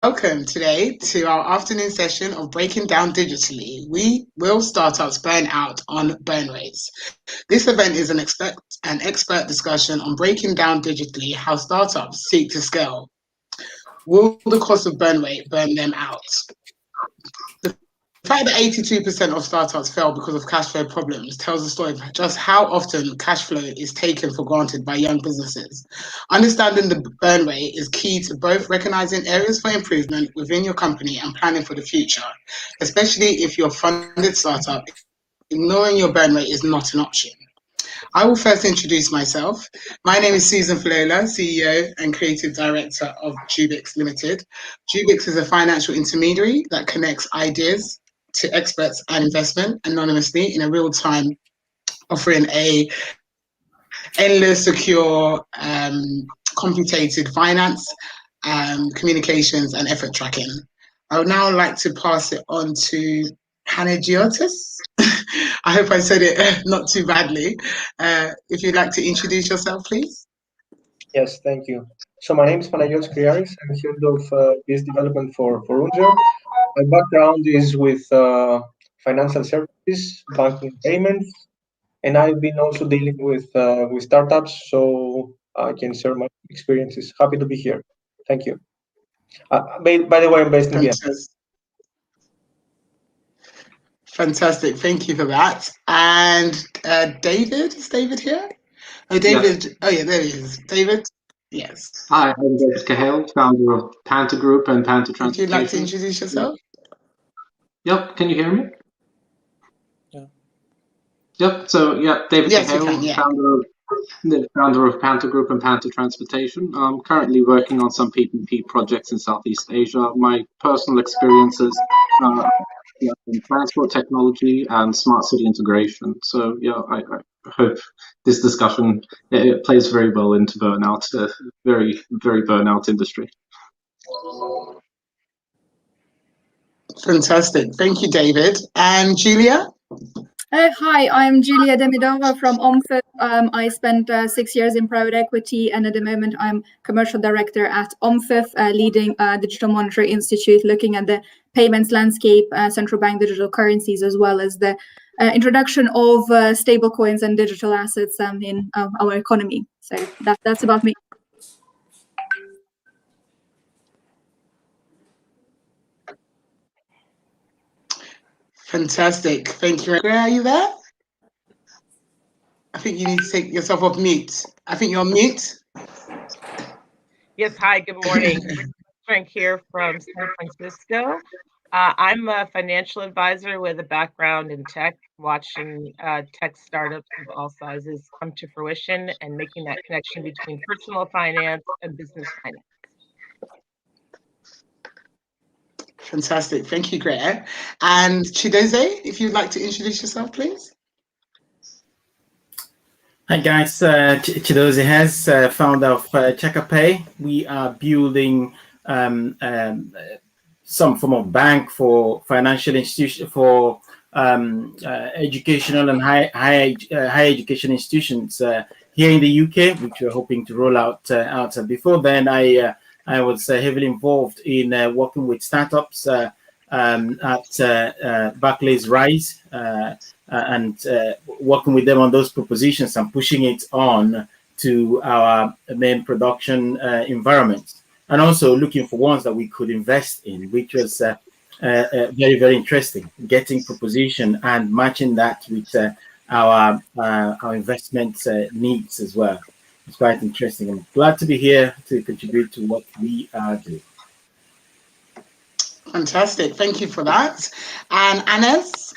Welcome today to our afternoon session of Breaking Down Digitally. We will startups burn out on burn rates. This event is an expert discussion on breaking down digitally how startups seek to scale. Will the cost of burn rate burn them out? The fact that 82% of startups fail because of cash flow problems tells the story of just how often cash flow is taken for granted by young businesses. Understanding the burn rate is key to both recognizing areas for improvement within your company and planning for the future, especially if you're a funded startup. Ignoring your burn rate is not an option. I will first introduce myself. My name is Susan Falola, CEO and Creative Director of Jubix Limited. Jubix is a financial intermediary that connects ideas to experts and investment anonymously in a real time, offering a endless, secure, computated finance, communications, and effort tracking. I would now like to pass it on to Panagiotist. I hope I said it not too badly. If you'd like to introduce yourself, please. Yes, thank you. So my name is Panagiotist. I'm head of business development for Unger. My background is with financial services, banking, payments, and I've been also dealing with startups, so I can share my experiences. Happy to be here. Thank you. By the way, I'm based in Vienna. Fantastic. Thank you for that. And David, is David here? Oh, David. Yes. Oh, yeah, there he is. David? Yes. Hi, I'm David Cahill, founder of Panther Group and Panther Transportation. Would you like to introduce yourself? Yep. Can you hear me? Yeah. Yep. So, yeah, David Cahill, can, yeah. founder of Panther Group and Panther Transportation. I'm currently working on some PPP projects in Southeast Asia. My personal experiences in transport technology and smart city integration. So, yeah, I hope this discussion it plays very well into burnout, very, very burnout industry. Fantastic. Thank you, David. And Julia? Hi, I'm Julia Demidova from Omfit. I spent 6 years in private equity, and at the moment I'm commercial director at Omfit, leading Digital Monetary Institute, looking at the payments landscape, central bank digital currencies, as well as the introduction of stable coins and digital assets in our economy. So that's about me. Fantastic. Thank you. Where are you there? I think you need to take yourself off mute. I think you're on mute. Yes, hi, good morning. Frank here from San Francisco. I'm a financial advisor with a background in tech, watching tech startups of all sizes come to fruition and making that connection between personal finance and business finance. Fantastic. Thank you, Greta. And Chidoze, if you'd like to introduce yourself, please. Hi guys, Chidoze has founder of CheckerPay. We are building some form of bank for financial institution for educational and higher education institutions here in the UK, which we're hoping to roll out. Before then, I was heavily involved in working with startups at Barclays Rise. And working with them on those propositions and pushing it on to our main production environments, and also looking for ones that we could invest in, which was very, very interesting. Getting proposition and matching that with our investment needs as well. It's quite interesting. I'm glad to be here to contribute to what we are doing. Fantastic. Thank you for that. And Anas?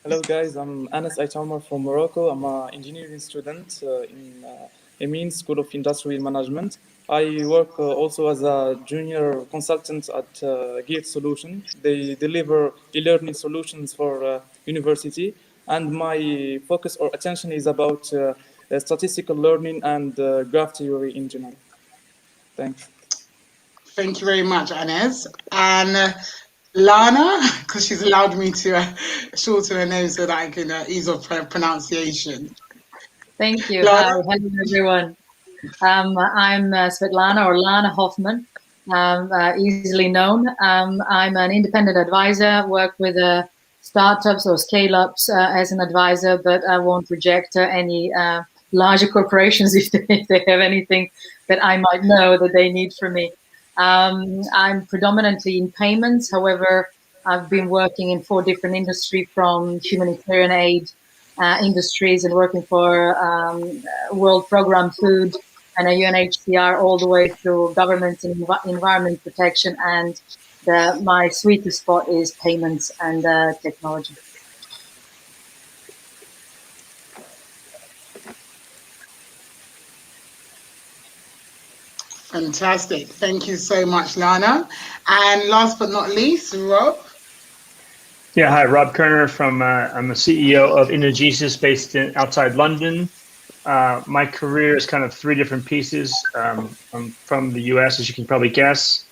Hello guys, I'm Anas Aitamar from Morocco. I'm an engineering student in Emin School of Industrial Management. I work also as a junior consultant at Geared Solution. They deliver e-learning solutions for university, and my focus or attention is about statistical learning and graph theory in general. Thanks. Thank you very much, Anas. And Lana, because she's allowed me to shorten her name so that I can ease off her pronunciation. Thank you. Lana. Hi, hello everyone. I'm Svetlana or Lana Hoffman. easily known. I'm an independent advisor, work with startups or scale-ups as an advisor, but I won't reject any larger corporations if they have anything that I might know that they need from me. I'm predominantly in payments. However, I've been working in 4 different industries, from humanitarian aid industries and working for World Program Food and a UNHCR, all the way through government and environment protection. And my sweetest spot is payments and technology. Fantastic. Thank you so much, Lana. And last but not least, Rob. Yeah, hi, Rob Kerner I'm the CEO of Panagiotist based outside London. My career is kind of 3 different pieces. I'm from the US, as you can probably guess.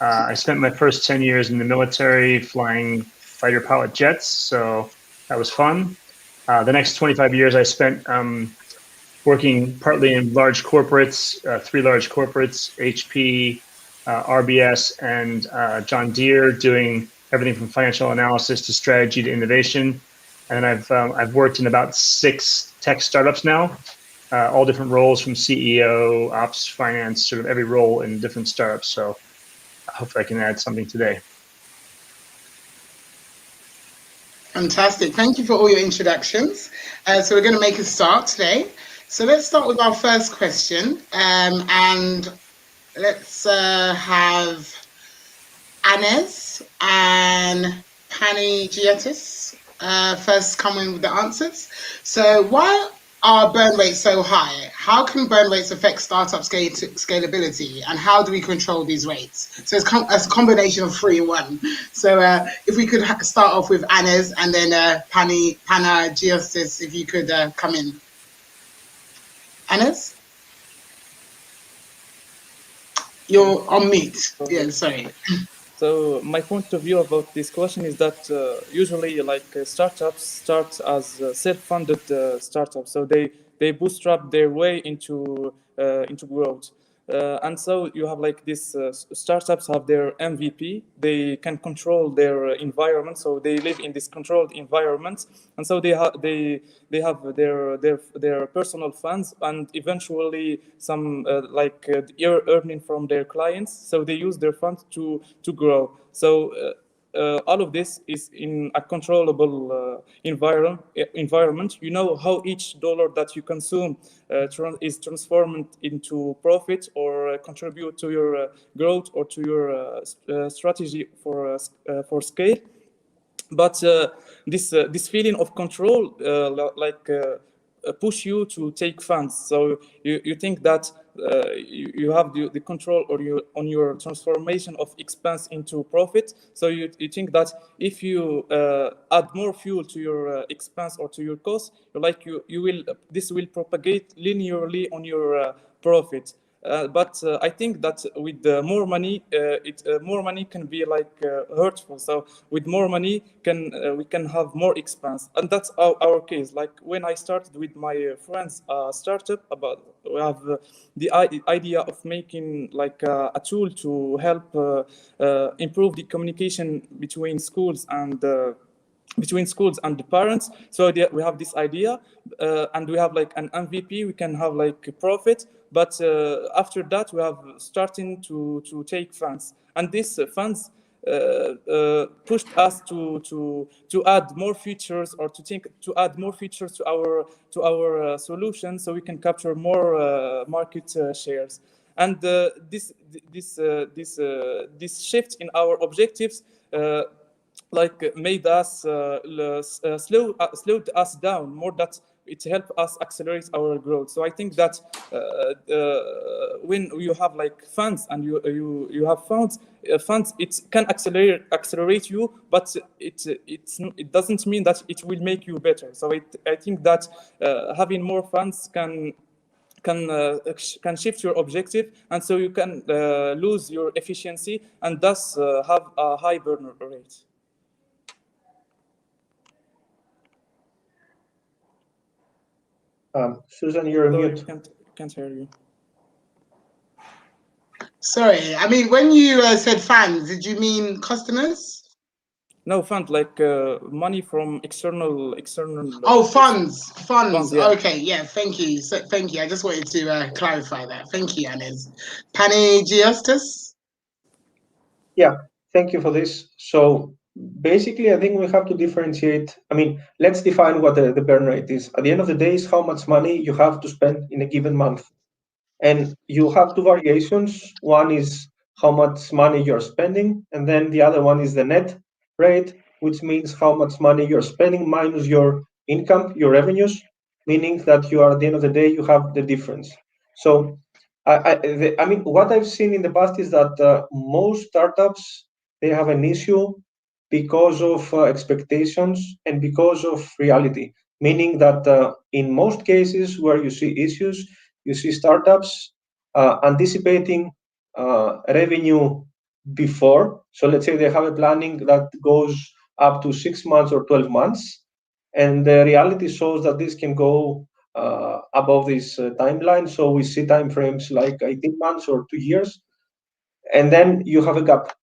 I spent my first 10 years in the military flying fighter pilot jets, so that was fun. The next 25 years I spent working partly in large corporates, 3 large corporates, HP, RBS, and John Deere, doing everything from financial analysis to strategy to innovation. And I've worked in about 6 tech startups now, all different roles, from CEO, ops, finance, sort of every role in different startups. So hopefully I can add something today. Fantastic. Thank you for all your introductions. So we're going to make a start today. So let's start with our first question. And let's have Anes and Panagiotist first come in with the answers. So why are burn rates so high? How can burn rates affect startup scalability? And how do we control these rates? So it's a combination of 3 in 1. So if we could start off with Anes, and then Panagiotist, if you could come in. Anes? You're on mute. Yeah, sorry. So my point of view about this question is that usually, startups start as self-funded startups, so they bootstrap their way into growth. And so you have these startups have their MVP. They can control their environment, so they live in this controlled environment, and so they have their personal funds, and eventually some earning from their clients. So they use their funds to grow. So all of this is in a controllable environment. You know how each dollar that you consume is transformed into profit, or contribute to your growth, or to your strategy for scale. But this feeling of control push you to take funds. So you think that you have the control on your transformation of expense into profit. So you think that if you add more fuel to your expense or to your cost, this will propagate linearly on your profit. But I think that with more money, more money can be hurtful. So with more money, we can have more expense, and that's our case. Like when I started with my friends startup, we have the idea of making a tool to help improve the communication between schools and the parents. So we have this idea, and we have an MVP. We can have a profit, but after that we have starting to take funds, and these funds pushed us to add more features, or to add more features to our solution, so we can capture more market shares. And this shift in our objectives made us slowed us down more, that it helped us accelerate our growth. So I think that when you have funds, and you have funds, it can accelerate you, but it doesn't mean that it will make you better. So I think that having more funds can shift your objective, and so you can lose your efficiency, and thus have a high burn rate. Susan, you're on mute. Can't hear you. Sorry, I mean, when you said fans, did you mean customers? No, fund like money from external. Oh, funds. Yeah. Okay, yeah. Thank you. So, thank you. I just wanted to clarify that. Thank you, Anis. Panagiotist. Yeah, thank you for this. So basically, I think we have to differentiate. I mean, let's define what the burn rate is. At the end of the day, is how much money you have to spend in a given month. And you have two variations. One is how much money you're spending, and then the other one is the net rate, which means how much money you're spending minus your income, your revenues, meaning that you are, at the end of the day, you have the difference. So I mean, what I've seen in the past is that most startups, they have an issue because of expectations and because of reality, meaning that in most cases where you see issues, you see startups anticipating revenue before. So let's say they have a planning that goes up to 6 months or 12 months, and the reality shows that this can go above this timeline. So we see timeframes like 18 months or 2 years, and then you have a gap.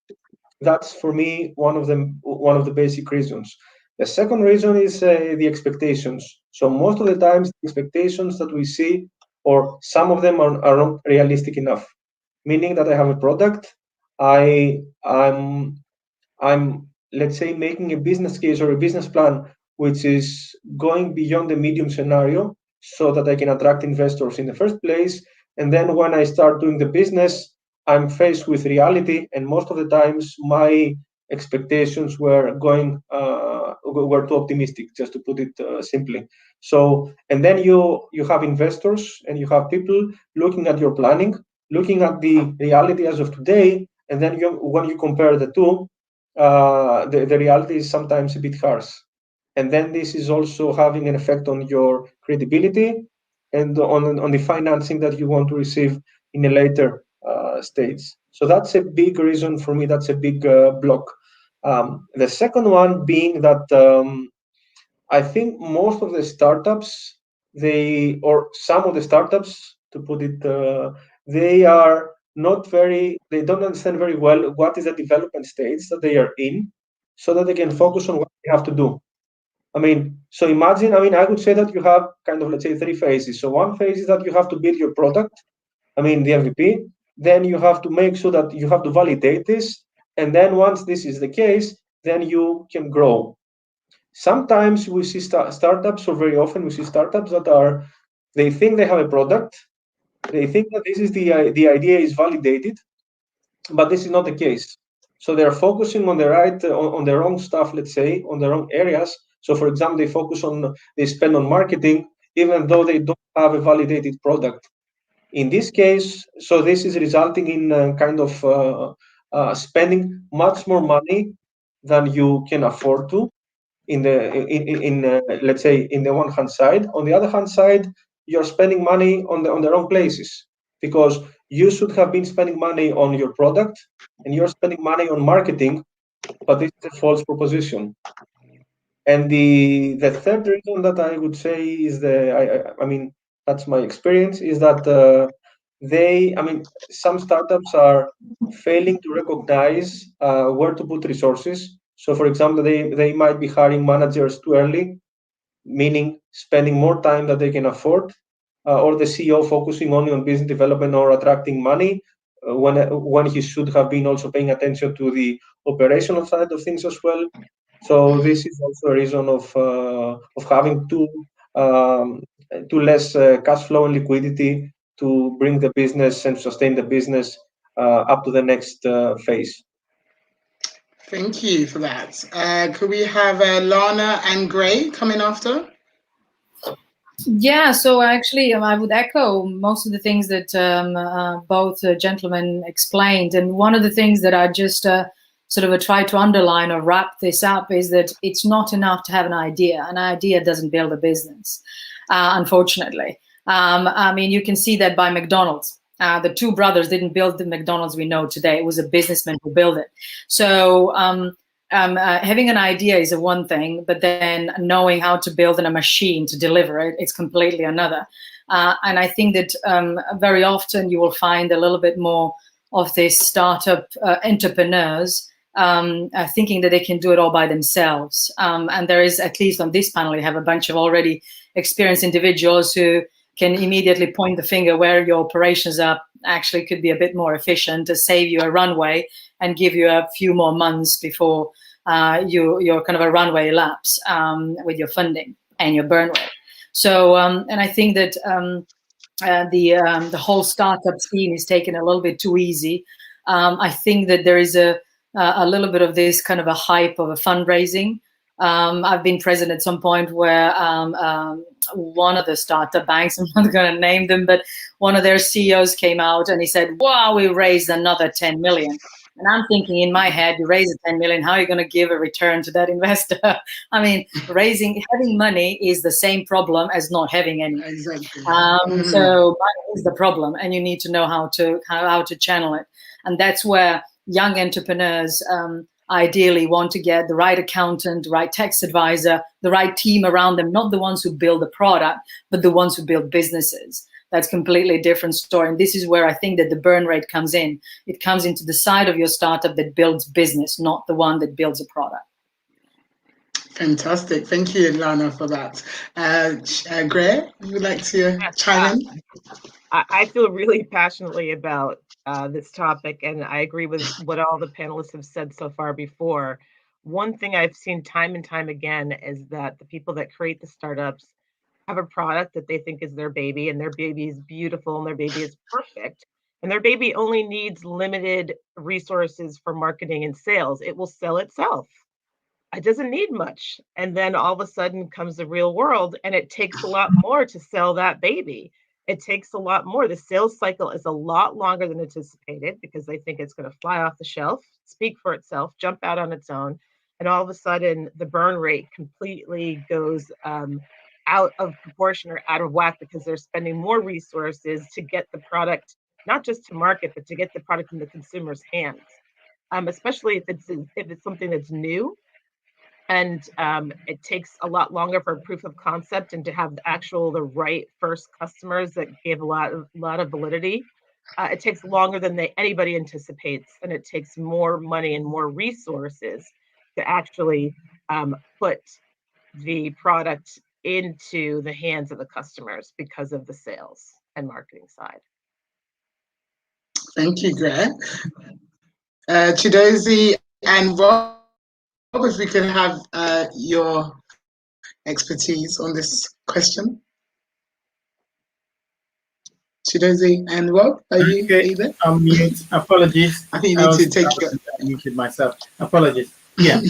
That's for me one of the basic reasons. The second reason is the expectations. So most of the times, the expectations that we see, or some of them are not realistic enough. Meaning that I have a product, I'm let's say making a business case or a business plan which is going beyond the medium scenario so that I can attract investors in the first place. And then when I start doing the business, I'm faced with reality, and most of the times my expectations were were too optimistic, just to put it simply. So, and then you have investors and you have people looking at your planning, looking at the reality as of today, and then when you compare the two, the reality is sometimes a bit harsh. And then this is also having an effect on your credibility and on the financing that you want to receive in a later stage. So that's a big reason for me. That's a big block. The second one being that I think most of the startups, or some of the startups, to put it, they are not they don't understand very well what is the development stage that they are in, so that they can focus on what they have to do. I mean, so imagine, I mean, I would say that you have kind of, let's say, 3 phases. So one phase is that you have to build your product, I mean, the MVP. Then you have to make sure that you have to validate this. And then once this is the case, then you can grow. Sometimes we see startups, or very often we see startups that they think they have a product, they think that this is the idea is validated, but this is not the case. So they're focusing on on their own stuff, let's say, on their own areas. So for example, they spend on marketing, even though they don't have a validated product. In this case, so this is resulting in kind of spending much more money than you can afford to, let's say, in the one hand side. On the other hand side, you're spending money on the wrong places, because you should have been spending money on your product and you're spending money on marketing, but this is a false proposition. And the third reason that I would say is I mean, that's my experience, is that some startups are failing to recognize where to put resources. So for example, they might be hiring managers too early, meaning spending more time than they can afford, or the CEO focusing only on business development or attracting money, when he should have been also paying attention to the operational side of things as well. So this is also a reason of having too less cash flow and liquidity to bring the business and sustain the business up to the next phase. Thank you for that. Could we have Lana and Gray coming after? Yeah, so actually, I would echo most of the things that both gentlemen explained. And one of the things that I just sort of try to underline or wrap this up is that it's not enough to have an idea. An idea doesn't build a business, unfortunately. I mean, you can see that by McDonald's. The 2 brothers didn't build the McDonald's we know today. It was a businessman who built it. So having an idea is one thing, but then knowing how to build a machine to deliver it, it's completely another. And I think that very often you will find a little bit more of these startup entrepreneurs thinking that they can do it all by themselves. And there is, at least on this panel, you have a bunch of already experienced individuals who can immediately point the finger where your operations are actually could be a bit more efficient to save you a runway and give you a few more months before your kind of a runway lapse with your funding and your burn rate. So, and I think that the whole startup scene is taken a little bit too easy. I think that there is a little bit of this kind of a hype of a fundraising. I've been present at some point where one of the startup banks, I'm not going to name them, but one of their CEOs came out and he said, wow, we raised another 10 million. And I'm thinking in my head, you raise a 10 million, how are you going to give a return to that investor? I mean, having money is the same problem as not having any. Exactly. So money is the problem, and you need to know how to channel it. And that's where young entrepreneurs ideally want to get the right accountant, the right tax advisor, the right team around them, not the ones who build the product, but the ones who build businesses. That's completely a different story. And this is where I think that the burn rate comes in. It comes into the side of your startup that builds business, not the one that builds a product. Fantastic. Thank you, Lana, for that. Greer, you would like to chime in? I feel really passionately about this topic, and I agree with what all the panelists have said so far before. One thing I've seen time and time again is that the people that create the startups have a product that they think is their baby, and their baby is beautiful, and their baby is perfect, and their baby only needs limited resources for marketing and sales. It will sell itself. It doesn't need much. And then all of a sudden comes the real world, and it takes a lot more to sell that baby. It takes a lot more. The sales cycle is a lot longer than anticipated because they think it's going to fly off the shelf, speak for itself, jump out on its own. And all of a sudden, the burn rate completely goes out of proportion or out of whack because they're spending more resources to get the product, not just to market, but to get the product in the consumer's hands, especially if it's something that's new. And it takes a lot longer for a proof of concept and to have the right first customers that give a lot of validity. It takes longer than anybody anticipates, and it takes more money and more resources to actually put the product into the hands of the customers because of the sales and marketing side. Thank you, Greer. Chidozie and Rob, if we could have your expertise on this question. Chidozie and Rob, are you there? I'm mute. Apologies. I think you need to take it. I muted myself. Apologies. Yeah,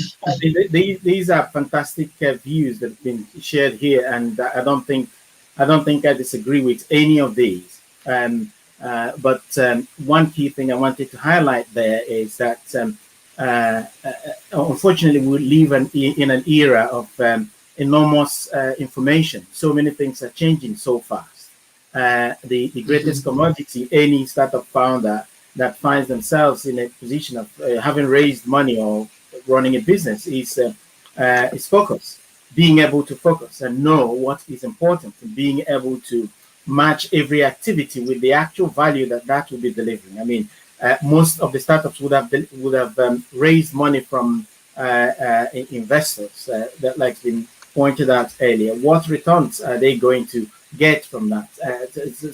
these are fantastic views that have been shared here, and I don't think I disagree with any of these. But one key thing I wanted to highlight there is that unfortunately we live in an era of enormous information. So many things are changing so fast. The greatest commodity any startup founder that finds themselves in a position of having raised money or running a business is focus, being able to focus and know what is important, and being able to match every activity with the actual value that will be delivering. I mean, most of the startups would have raised money from investors that, like been pointed out earlier. What returns are they going to get from that?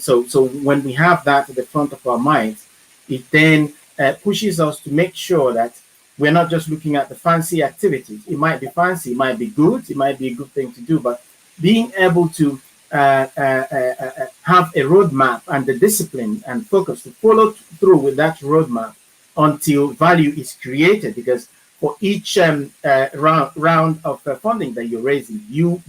So when we have that at the front of our minds, it then pushes us to make sure that we're not just looking at the fancy activities. It might be fancy, it might be good, it might be a good thing to do, but being able to have a roadmap and the discipline and focus to follow through with that roadmap until value is created. Because for each round of funding that you're raising, you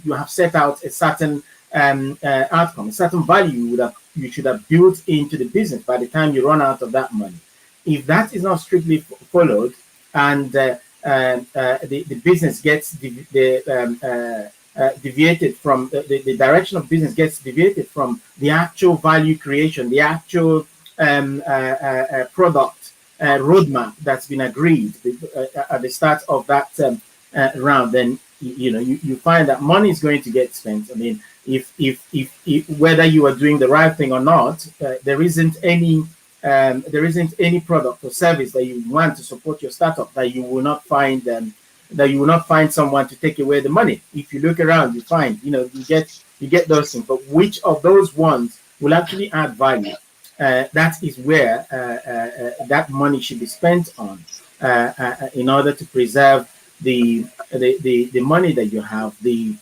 have set out a certain outcome, a certain value you should have built into the business by the time you run out of that money. If that is not strictly followed, and the business gets deviated from the direction of business gets deviated from the actual value creation, the actual product roadmap that's been agreed at the start of that round, then you find that money is going to get spent. I mean, if whether you are doing the right thing or not, there isn't any there isn't any product or service that you want to support your startup that you will not find someone to take away the money. If you look around, you find, you get those things. But which of those ones will actually add value? That is where that money should be spent on, in order to preserve the money that you have, the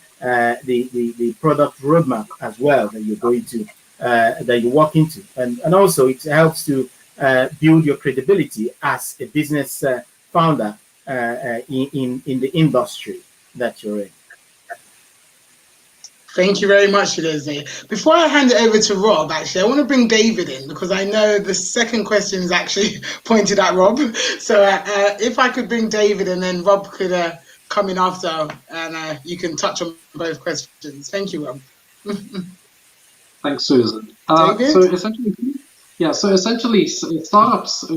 product roadmap as well that you're going to that you walk into, and also it helps to build your credibility as a business founder in the industry that you're in. Thank you very much, Lizzie. Before I hand it over to Rob, actually, I want to bring David in because I know the second question is actually pointed at Rob. So if I could bring David and then Rob could come in after, and you can touch on both questions. Thank you, Rob. Thanks, Susan. David? So essentially, startups,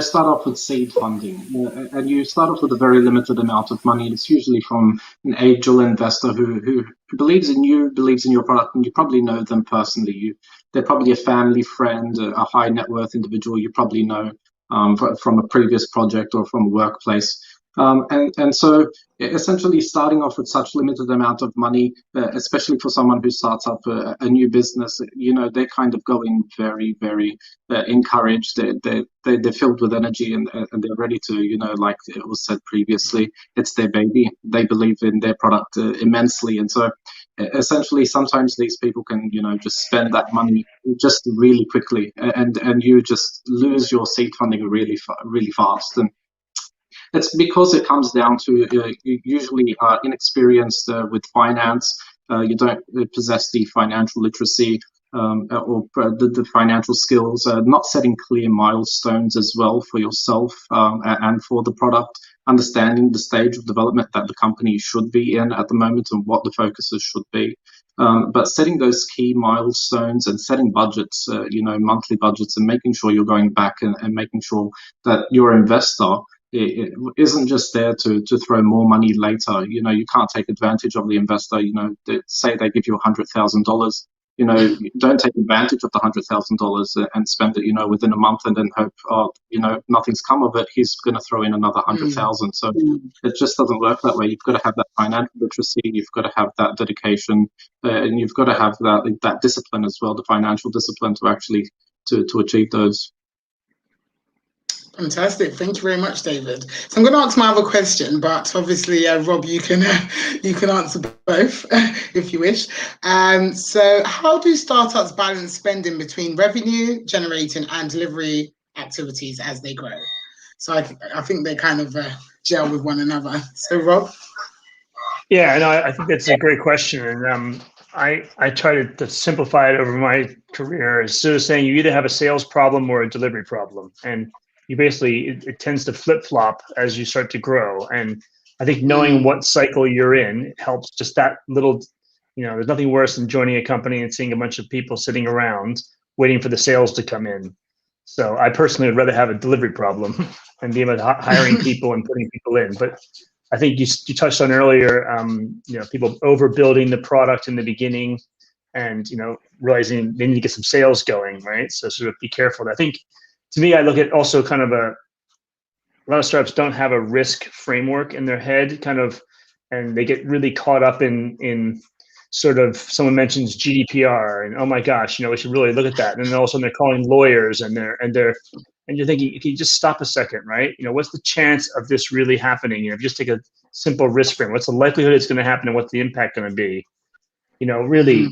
start off with seed funding, and you start off with a very limited amount of money. It's usually from an angel investor who believes in you, believes in your product, and you probably know them personally. They're probably a family friend, a high net worth individual you probably know from a previous project or from a workplace. And so essentially starting off with such limited amount of money, especially for someone who starts up a new business, they kind of go in very, very encouraged. They're filled with energy and they're ready to, like it was said previously, it's their baby. They believe in their product immensely. And so essentially sometimes these people can, just spend that money just really quickly and you just lose your seed funding really fast. And it's because it comes down to usually inexperienced with finance. You don't possess the financial literacy or the financial skills, not setting clear milestones as well for yourself and for the product, understanding the stage of development that the company should be in at the moment and what the focuses should be. But setting those key milestones and setting budgets, monthly budgets, and making sure you're going back and making sure that your investor it isn't just there to throw more money later. You can't take advantage of the investor. Say they give you $100,000. Don't take advantage of the $100,000 and spend it, within a month and then hope, nothing's come of it. He's going to throw in another 100,000. So it just doesn't work that way. You've got to have that financial literacy. You've got to have that dedication, and you've got to have that discipline as well, the financial discipline to actually to achieve those. Fantastic. Thank you very much, David. So I'm going to ask my other question, but obviously, Rob, you can answer both if you wish. So how do startups balance spending between revenue generating and delivery activities as they grow? So I think they kind of gel with one another. So Rob? Yeah, no, I think that's a great question. And I try to simplify it over my career as sort of saying you either have a sales problem or a delivery problem. And you basically, it tends to flip-flop as you start to grow. And I think knowing what cycle you're in helps just that little, there's nothing worse than joining a company and seeing a bunch of people sitting around waiting for the sales to come in. So I personally would rather have a delivery problem and be able to hiring people and putting people in. But I think you touched on earlier, people overbuilding the product in the beginning and, realizing they need to get some sales going, right? So sort of be careful. I think, to me, I look at also kind of a lot of startups don't have a risk framework in their head, and they get really caught up in sort of, someone mentions GDPR and, oh my gosh, we should really look at that. And then all of a sudden they're calling lawyers and you're thinking, okay, just stop a second, right? What's the chance of this really happening? If you just take a simple risk frame, what's the likelihood it's going to happen and what's the impact going to be? Really,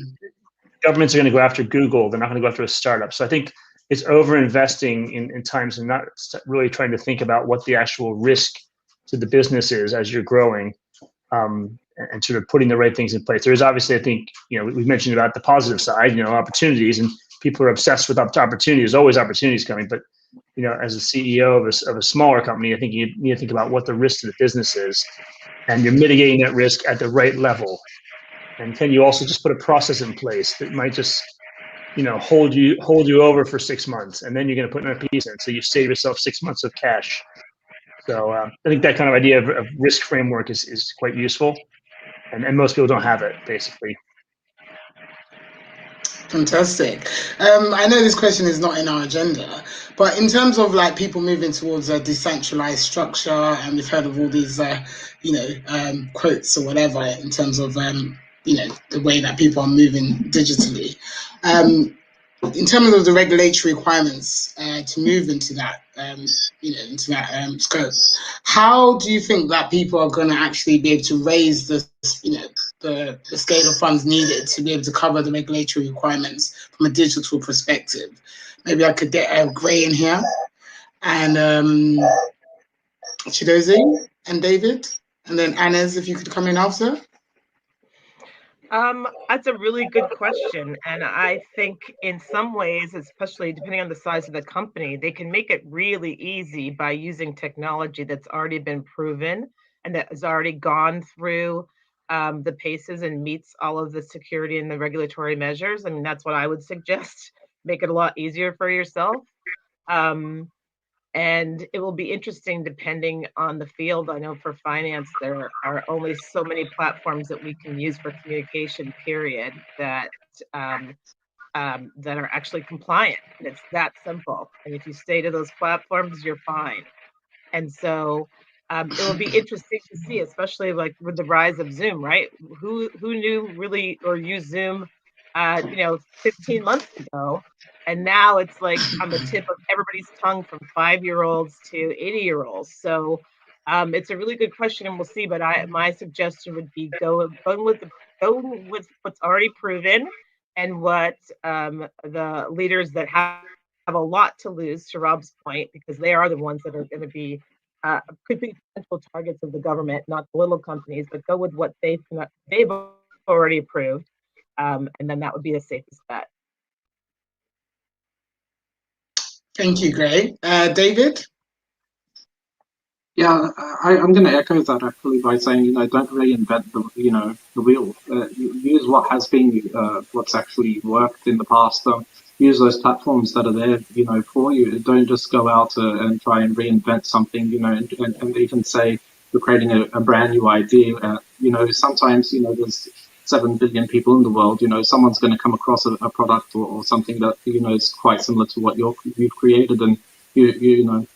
governments are going to go after Google. They're not going to go after a startup. So I think it's over investing in times and not really trying to think about what the actual risk to the business is as you're growing, and sort of putting the right things in place. There is obviously, I think, we've mentioned about the positive side, opportunities, and people are obsessed with opportunities. There's always opportunities coming, but as a CEO of a smaller company, I think you need to think about what the risk to the business is, and you're mitigating that risk at the right level. And can you also just put a process in place that might just hold you over for 6 months, and then you're going to put another piece in, so you save yourself 6 months of cash. So I think that kind of idea of risk framework is quite useful, and most people don't have it, basically. Fantastic. I know this question is not in our agenda, but in terms of like people moving towards a decentralized structure, and we've heard of all these, quotes or whatever in terms of, the way that people are moving digitally. In terms of the regulatory requirements to move into that, scope, how do you think that people are going to actually be able to raise the scale of funds needed to be able to cover the regulatory requirements from a digital perspective? Maybe I could get Gray in here, and Chidozie and David, and then Anez, if you could come in after. That's a really good question. And I think in some ways, especially depending on the size of the company, they can make it really easy by using technology that's already been proven and that has already gone through the paces and meets all of the security and the regulatory measures. I mean, that's what I would suggest. Make it a lot easier for yourself. And it will be interesting depending on the field. I know for finance, there are only so many platforms that we can use for communication, period, that that are actually compliant. And it's that simple. And if you stay to those platforms, you're fine. And so it will be interesting to see, especially like with the rise of Zoom, right? Who knew really or used Zoom, 15 months ago? And now it's like on the tip of everybody's tongue, from 5-year-olds to 80-year-olds. So it's a really good question, and we'll see. But my suggestion would be go with what's already proven, and what the leaders that have a lot to lose, to Rob's point, because they are the ones that are going to be could be potential targets of the government, not the little companies, but go with what they've already approved, and then that would be the safest bet. Thank you, Gray. David? Yeah, I'm going to echo that actually by saying, don't reinvent the wheel. Use what has been, what's actually worked in the past. Use those platforms that are there, for you. Don't just go out and try and reinvent something, and even say you're creating a brand new idea. Sometimes, there's 7 billion people in the world. Someone's going to come across a product or something that, is quite similar to what you've created, and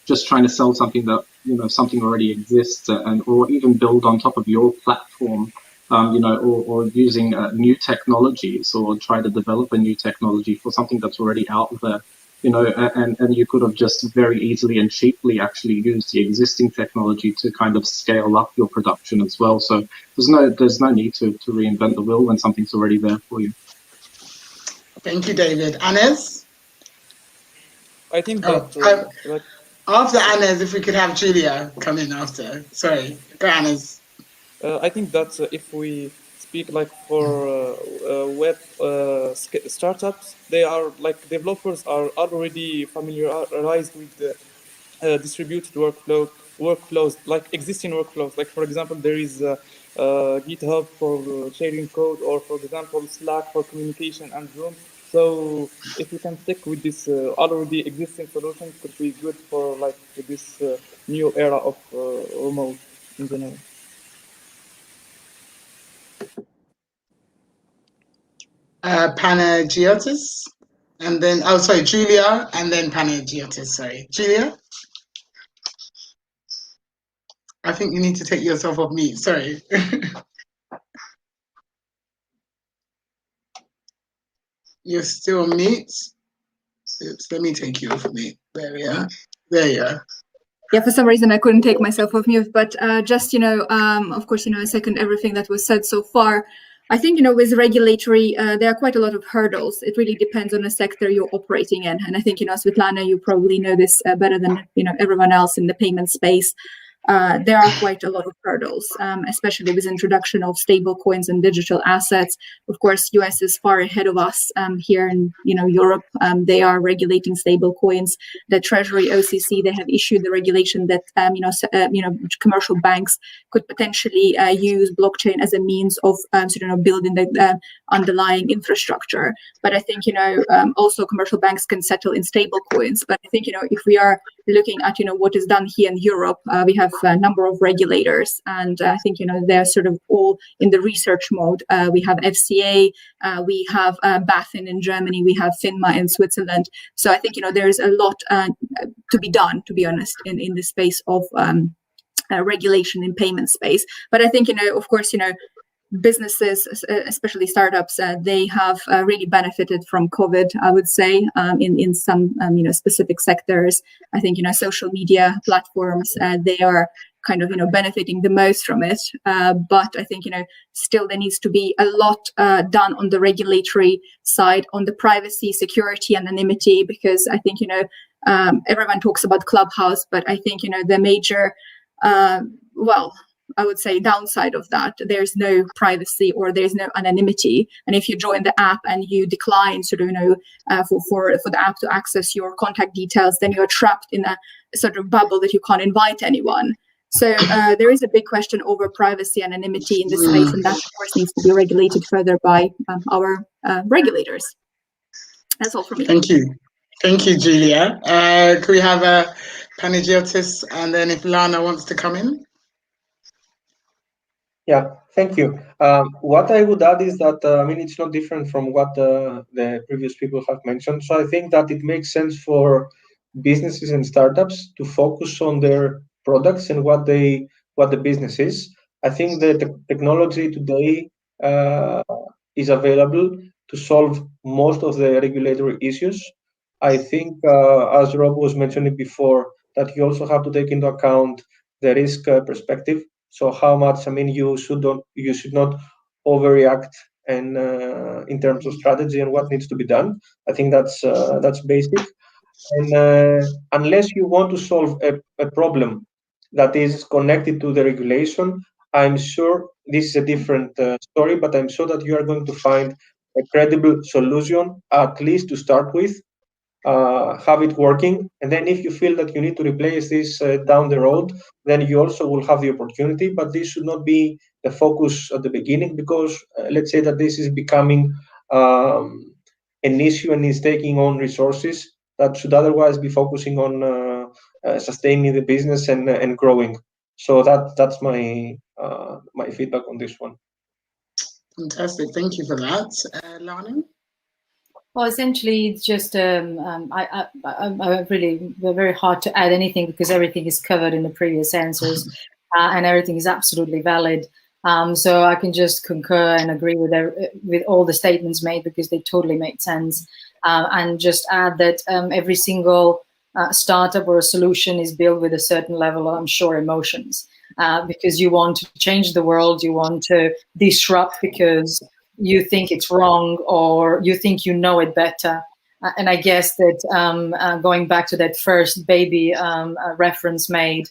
just trying to sell something that, something already exists, or even build on top of your platform, or using new technologies, or try to develop a new technology for something that's already out there, and you could have just very easily and cheaply actually used the existing technology to kind of scale up your production as well. So there's no need to reinvent the wheel when something's already there for you. Thank you, David. Anez? I think Oh, that after Anez, if we could have Julia come in after. Sorry, go Anez. I think that if we speak like for web startups, they are like developers are already familiarized with the distributed workflows, like existing workflows. Like for example, there is GitHub for sharing code, or for example, Slack for communication, and Zoom. So if you can stick with this already existing solution, it could be good for like this new era of remote in general. Panagiotis, and then Julia, and then Panagiotis. Sorry, Julia. I think you need to take yourself off mute. Sorry. You're still on mute. Oops, let me take you off mute. There we are. There you are. Yeah, for some reason I couldn't take myself off mute, but just, of course, I second everything that was said so far. I think, with regulatory, there are quite a lot of hurdles. It really depends on the sector you're operating in. And I think, Svetlana, you probably know this better than, everyone else in the payment space. There are quite a lot of hurdles, especially with introduction of stable coins and digital assets. Of course, US is far ahead of us here in Europe. They are regulating stable coins. The Treasury OCC, they have issued the regulation that commercial banks could potentially use blockchain as a means of building the underlying infrastructure. But I think also commercial banks can settle in stable coins. But I think if we are looking at what is done here in Europe, we have number of regulators, and I think they're sort of all in the research mode. We have FCA, we have BaFin in Germany, we have FINMA in Switzerland. So I think there's a lot to be done, to be honest, in the space of regulation in payment space. But I think of course businesses, especially startups, they have really benefited from COVID, I would say, in some specific sectors. I think social media platforms, they are kind of benefiting the most from it. But I think still there needs to be a lot done on the regulatory side, on the privacy, security, anonymity, because I think everyone talks about Clubhouse, but I think the major I would say downside of that, there's no privacy or there's no anonymity. And if you join the app and you decline for the app to access your contact details, then you're trapped in a sort of bubble that you can't invite anyone. So there is a big question over privacy and anonymity in this space, and that of course needs to be regulated further by our regulators. That's all from me. Thank you, Julia. Could we have a Panagiotist, and then if Lana wants to come in? Yeah, thank you. What I would add is that, it's not different from what the previous people have mentioned. So I think that it makes sense for businesses and startups to focus on their products and what the business is. I think that the technology today is available to solve most of the regulatory issues. I think, as Rob was mentioning before, that you also have to take into account the risk perspective. So how much, you should not overreact and in terms of strategy and what needs to be done. I think that's basic. And unless you want to solve a problem that is connected to the regulation, I'm sure this is a different story, but I'm sure that you are going to find a credible solution, at least to start with, have it working. And then if you feel that you need to replace this down the road, then you also will have the opportunity. But this should not be the focus at the beginning, because let's say that this is becoming an issue and is taking on resources that should otherwise be focusing on sustaining the business and growing. So that's my feedback on this one. Fantastic. Thank you for that. Lana? Well, essentially, it's just we're very hard to add anything because everything is covered in the previous answers, and everything is absolutely valid. So I can just concur and agree with all the statements made, because they totally make sense. And just add that every single startup or a solution is built with a certain level of, I'm sure, emotions, because you want to change the world, you want to disrupt because you think it's wrong or you think you know it better. And I guess that going back to that first baby reference made,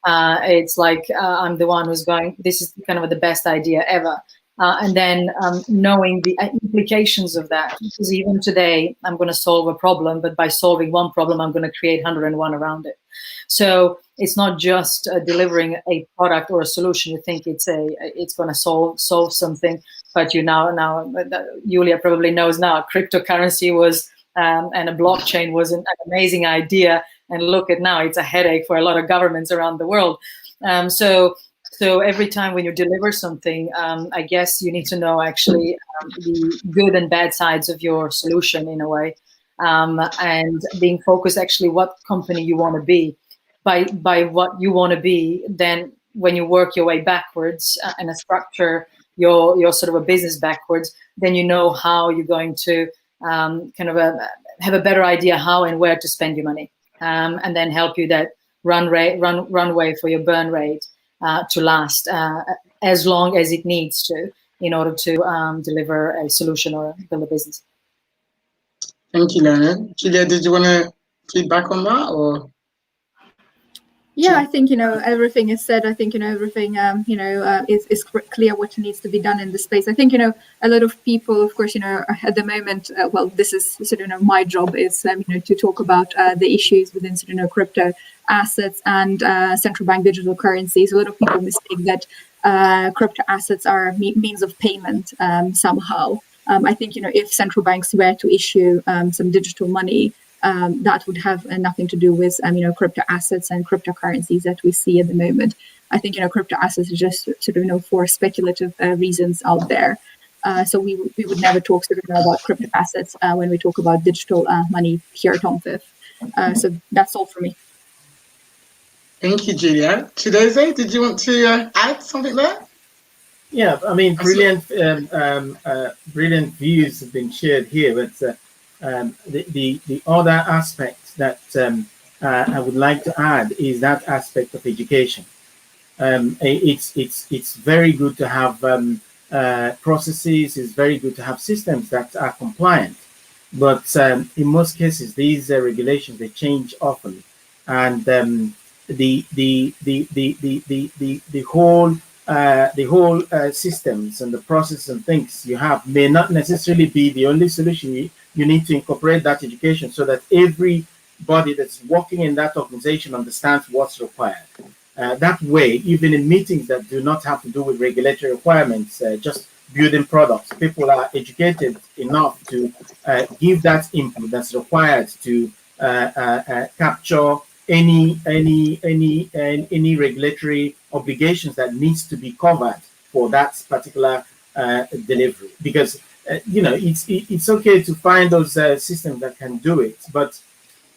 it's like I'm the one who's going, this is kind of the best idea ever. And then knowing the implications of that, because even today I'm going to solve a problem, but by solving one problem, I'm going to create 101 around it. So it's not just delivering a product or a solution. You think it's going to solve something, but now Julia probably knows now cryptocurrency was and a blockchain was an amazing idea, and look at now, it's a headache for a lot of governments around the world. So every time when you deliver something, I guess you need to know actually the good and bad sides of your solution in a way, and being focused actually what company you want to be. By what you want to be, then when you work your way backwards and structure your sort of a business backwards, then you know how you're going to have a better idea how and where to spend your money, and then help you that runway for your burn rate to last as long as it needs to in order to deliver a solution or build a business. Thank you, Leonard. Julia, did you want to feedback on that, or? Yeah, I think everything is said. I think everything is clear what needs to be done in this space. I think a lot of people, of course, at the moment. Well, this is sort of my job is to talk about the issues within crypto assets and central bank digital currencies. A lot of people mistake that crypto assets are means of payment somehow. I think if central banks were to issue some digital money, that would have nothing to do with crypto assets and cryptocurrencies that we see at the moment. I think crypto assets are just sort of for speculative reasons out there. So we would never talk sort of about crypto assets when we talk about digital money here at OMFIF. So that's all for me. Thank you, Julia. Chidoze, did you want to add something there? Yeah, I mean, brilliant views have been shared here. But the other aspect that I would like to add is that aspect of education. It's very good to have processes. It's very good to have systems that are compliant. But in most cases, these regulations, they change often, and the whole systems and the processes and things you have may not necessarily be the only solution. You need to incorporate that education so that everybody that's working in that organization understands what's required. That way, even in meetings that do not have to do with regulatory requirements, just building products, people are educated enough to give that input that's required to capture any regulatory obligations that needs to be covered for that particular delivery. Because it's okay to find those systems that can do it, but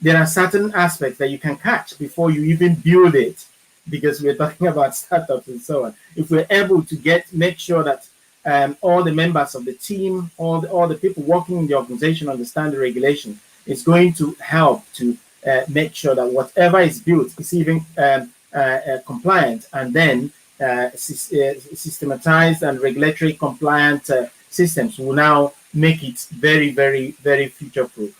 there are certain aspects that you can catch before you even build it. Because we're talking about startups and so on. If we're able to make sure that all the members of the team, all the people working in the organization understand the regulation, it's going to help to make sure that whatever is built is even compliant, and then systematized and regulatory compliant systems will now make it very, very, very future-proof.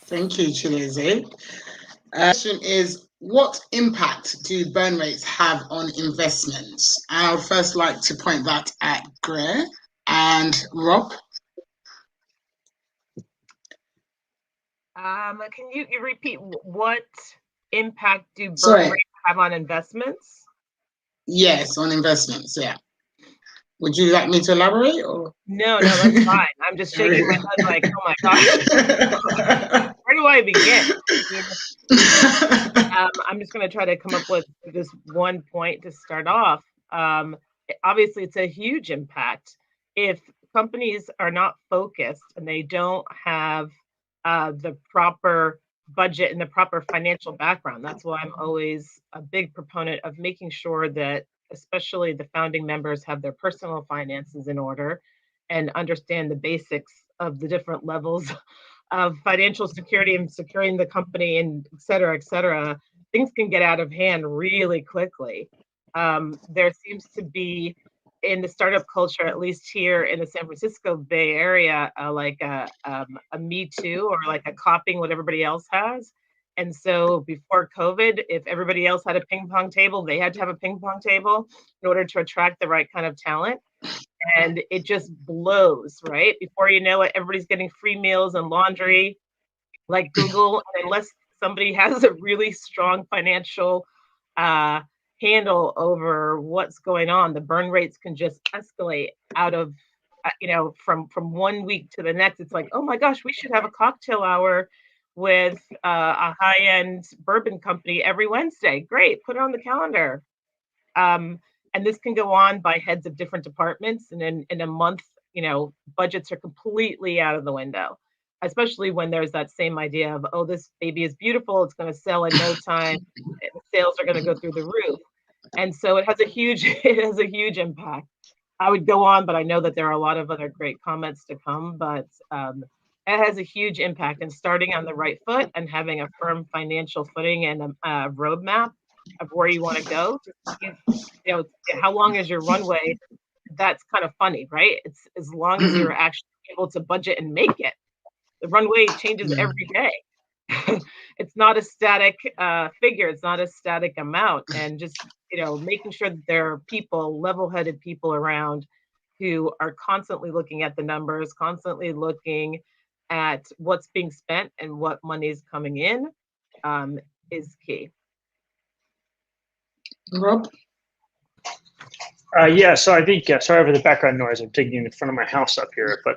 Thank you, Chidoze. Question is, what impact do burn rates have on investments? And I would first like to point that at Greer and Rob. Can you repeat what impact do burn rates have on investments? Yes, on investments, yeah. Would you like me to elaborate? Or? No, that's fine. I'm just shaking my head like, oh my gosh, where do I begin? I'm just going to try to come up with this one point to start off. Obviously, it's a huge impact. If companies are not focused and they don't have the proper budget and the proper financial background, that's why I'm always a big proponent of making sure that especially the founding members have their personal finances in order and understand the basics of the different levels of financial security and securing the company and et cetera, things can get out of hand really quickly. There seems to be in the startup culture, at least here in the San Francisco Bay Area, like a Me Too or like a copying what everybody else has. And so before COVID, if everybody else had a ping pong table, they had to have a ping pong table in order to attract the right kind of talent. And it just blows, right? Before you know it, everybody's getting free meals and laundry like Google. And unless somebody has a really strong financial handle over what's going on, the burn rates can just escalate out of, from 1 week to the next. It's like, oh my gosh, we should have a cocktail hour with a high-end bourbon company every Wednesday. Great, put it on the calendar. And this can go on by heads of different departments. And then in a month, budgets are completely out of the window, especially when there's that same idea of, oh, this baby is beautiful, it's going to sell in no time, sales are going to go through the roof. And so it has a huge impact. I would go on, but I know that there are a lot of other great comments to come, but it has a huge impact. And starting on the right foot and having a firm financial footing and a roadmap of where you want to go. How long is your runway? That's kind of funny, right? It's as long as you're actually able to budget and make it. The runway changes every day. It's not a static figure. It's not a static amount. And just, making sure that there are people, level-headed people around who are constantly looking at the numbers, constantly looking at what's being spent and what money is coming in is key. Rob? Yeah, so I think, sorry for the background noise. I'm taking in front of my house up here, but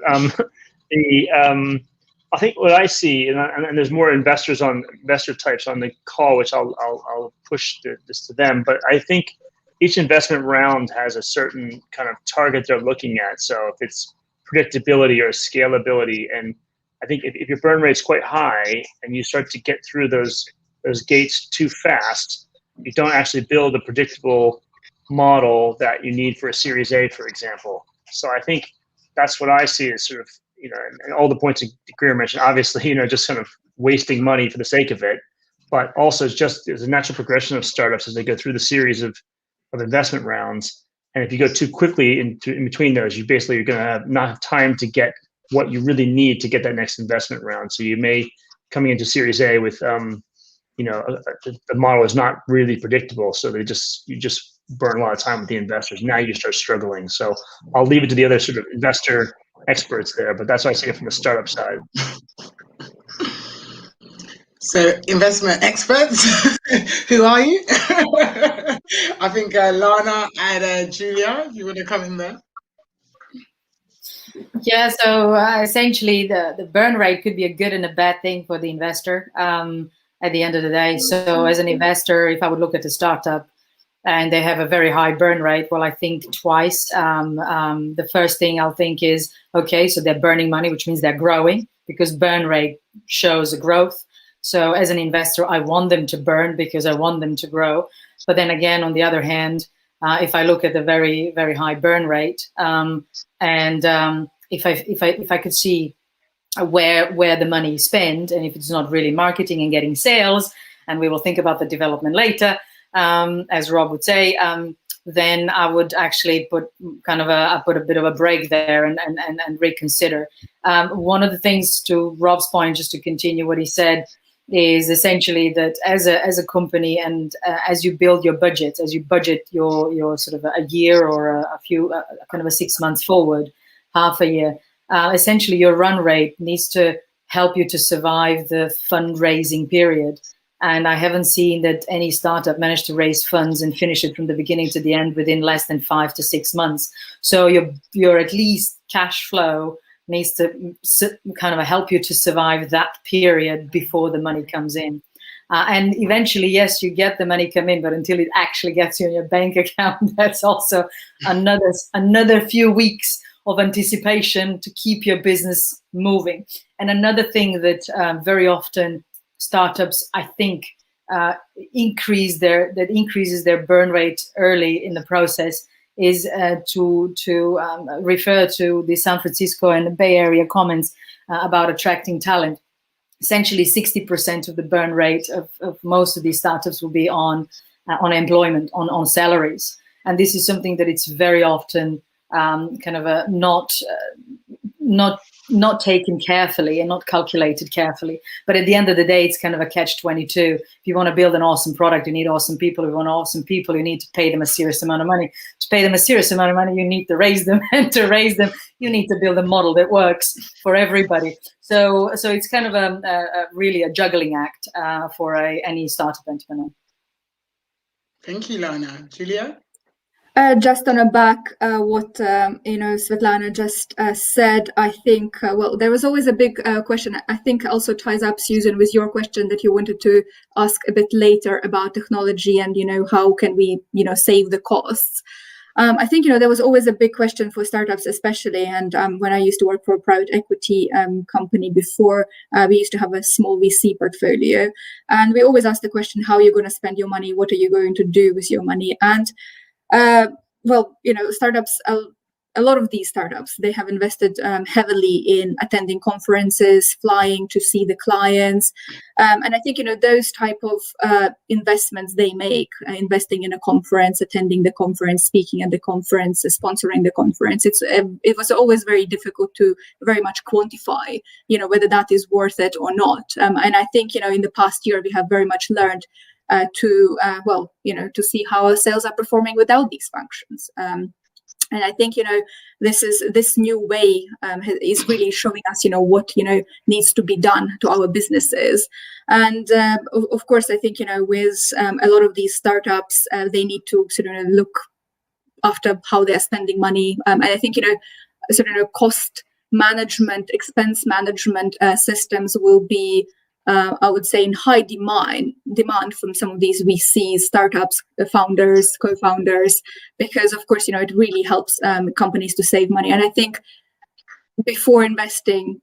I think what I see, and there's more investor types on the call, which I'll push this to them. But I think each investment round has a certain kind of target they're looking at. So if it's predictability or scalability, and I think if your burn rate's quite high and you start to get through those gates too fast, you don't actually build a predictable model that you need for a Series A, for example. So I think that's what I see as sort of, and all the points that Greer mentioned, obviously, just kind of wasting money for the sake of it, but also it's a natural progression of startups as they go through the series of investment rounds. And if you go too quickly in between those, you're going to not have time to get what you really need to get that next investment round. So you may, coming into Series A with, the model is not really predictable. So you just burn a lot of time with the investors. Now you start struggling. So I'll leave it to the other sort of investor experts there, but that's what I see it from the startup side. So investment experts, who are you? I think Lana and Julia, if you want to come in there. Yeah, so essentially the burn rate could be a good and a bad thing for the investor at the end of the day. So as an investor, if I would look at a startup and they have a very high burn rate, well, I think twice. The first thing I'll think is, okay, so they're burning money, which means they're growing, because burn rate shows a growth. So as an investor, I want them to burn because I want them to grow. But then again, on the other hand, if I look at the very, very high burn rate, if I could see where the money is spent, and if it's not really marketing and getting sales, and we will think about the development later, as Rob would say, then I would actually put a bit of a break there and reconsider. One of the things, to Rob's point, just to continue what he said, is essentially that as a company, and as you build your budget, as you budget your sort of a year or a few kind of a 6 months forward, half a year, essentially your run rate needs to help you to survive the fundraising period. And I haven't seen that any startup managed to raise funds and finish it from the beginning to the end within less than 5 to 6 months. So your at least cash flow needs to kind of help you to survive that period before the money comes in. And eventually, yes, you get the money come in, but until it actually gets you in your bank account, that's also another few weeks of anticipation to keep your business moving. And another thing that very often startups, I think, increases their burn rate early in the process is to refer to the San Francisco and the Bay Area comments about attracting talent. Essentially, 60% of the burn rate of most of these startups will be on employment, on salaries. And this is something that it's very often not taken carefully and not calculated carefully. But at the end of the day, it's kind of a catch-22. If you want to build an awesome product, you need awesome people. If you want awesome people, you need to pay them a serious amount of money. To pay them a serious amount of money, you need to raise them. And to raise them, you need to build a model that works for everybody. So it's kind of really a juggling act for any startup entrepreneur. Thank you, Lana. Julia? Just on the back, what Svetlana just said, I think, there was always a big question. I think also ties up, Susan, with your question that you wanted to ask a bit later about technology and, how can we, save the costs. I think, there was always a big question for startups, especially. And when I used to work for a private equity company before, we used to have a small VC portfolio. And we always asked the question, how are you going to spend your money? What are you going to do with your money? And startups, a lot of these startups, they have invested heavily in attending conferences, flying to see the clients. And I think, those type of investments they make, investing in a conference, attending the conference, speaking at the conference, sponsoring the conference, it was always very difficult to very much quantify, whether that is worth it or not. And I think, in the past year, we have very much learned to see how our sales are performing without these functions. And I think, this new way is really showing us, what, needs to be done to our businesses. And of course, I think, with a lot of these startups, they need to sort of look after how they're spending money. And I think, sort of cost management, expense management systems will be, I would say, in high demand from some of these VCs, startups, founders, co-founders, because of course, it really helps companies to save money. And I think before investing,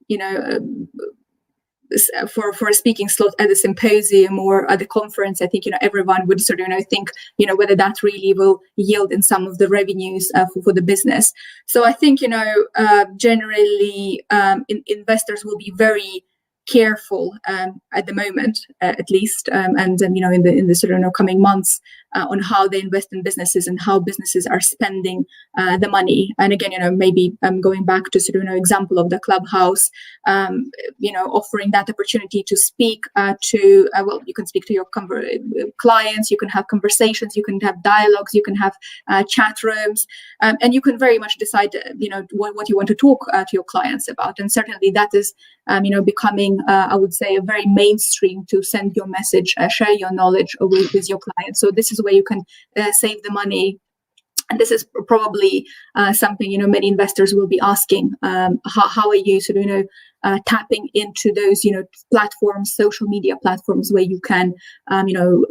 for a speaking slot at a symposium or at a conference, I think everyone would sort of think whether that really will yield in some of the revenues for the business. So I think generally investors will be very careful at the moment, at least, and then in the sort of coming months on how they invest in businesses and how businesses are spending the money. And again, maybe going back to sort of example of the Clubhouse, offering that opportunity to speak to you can speak to your clients, you can have conversations, you can have dialogues, you can have chat rooms, and you can very much decide what you want to talk to your clients about. And certainly that is becoming I would say a very mainstream to send your message, share your knowledge with your clients. So this is where you can save the money. And this is probably something many investors will be asking. How are you sort of tapping into those platforms, social media platforms, where you can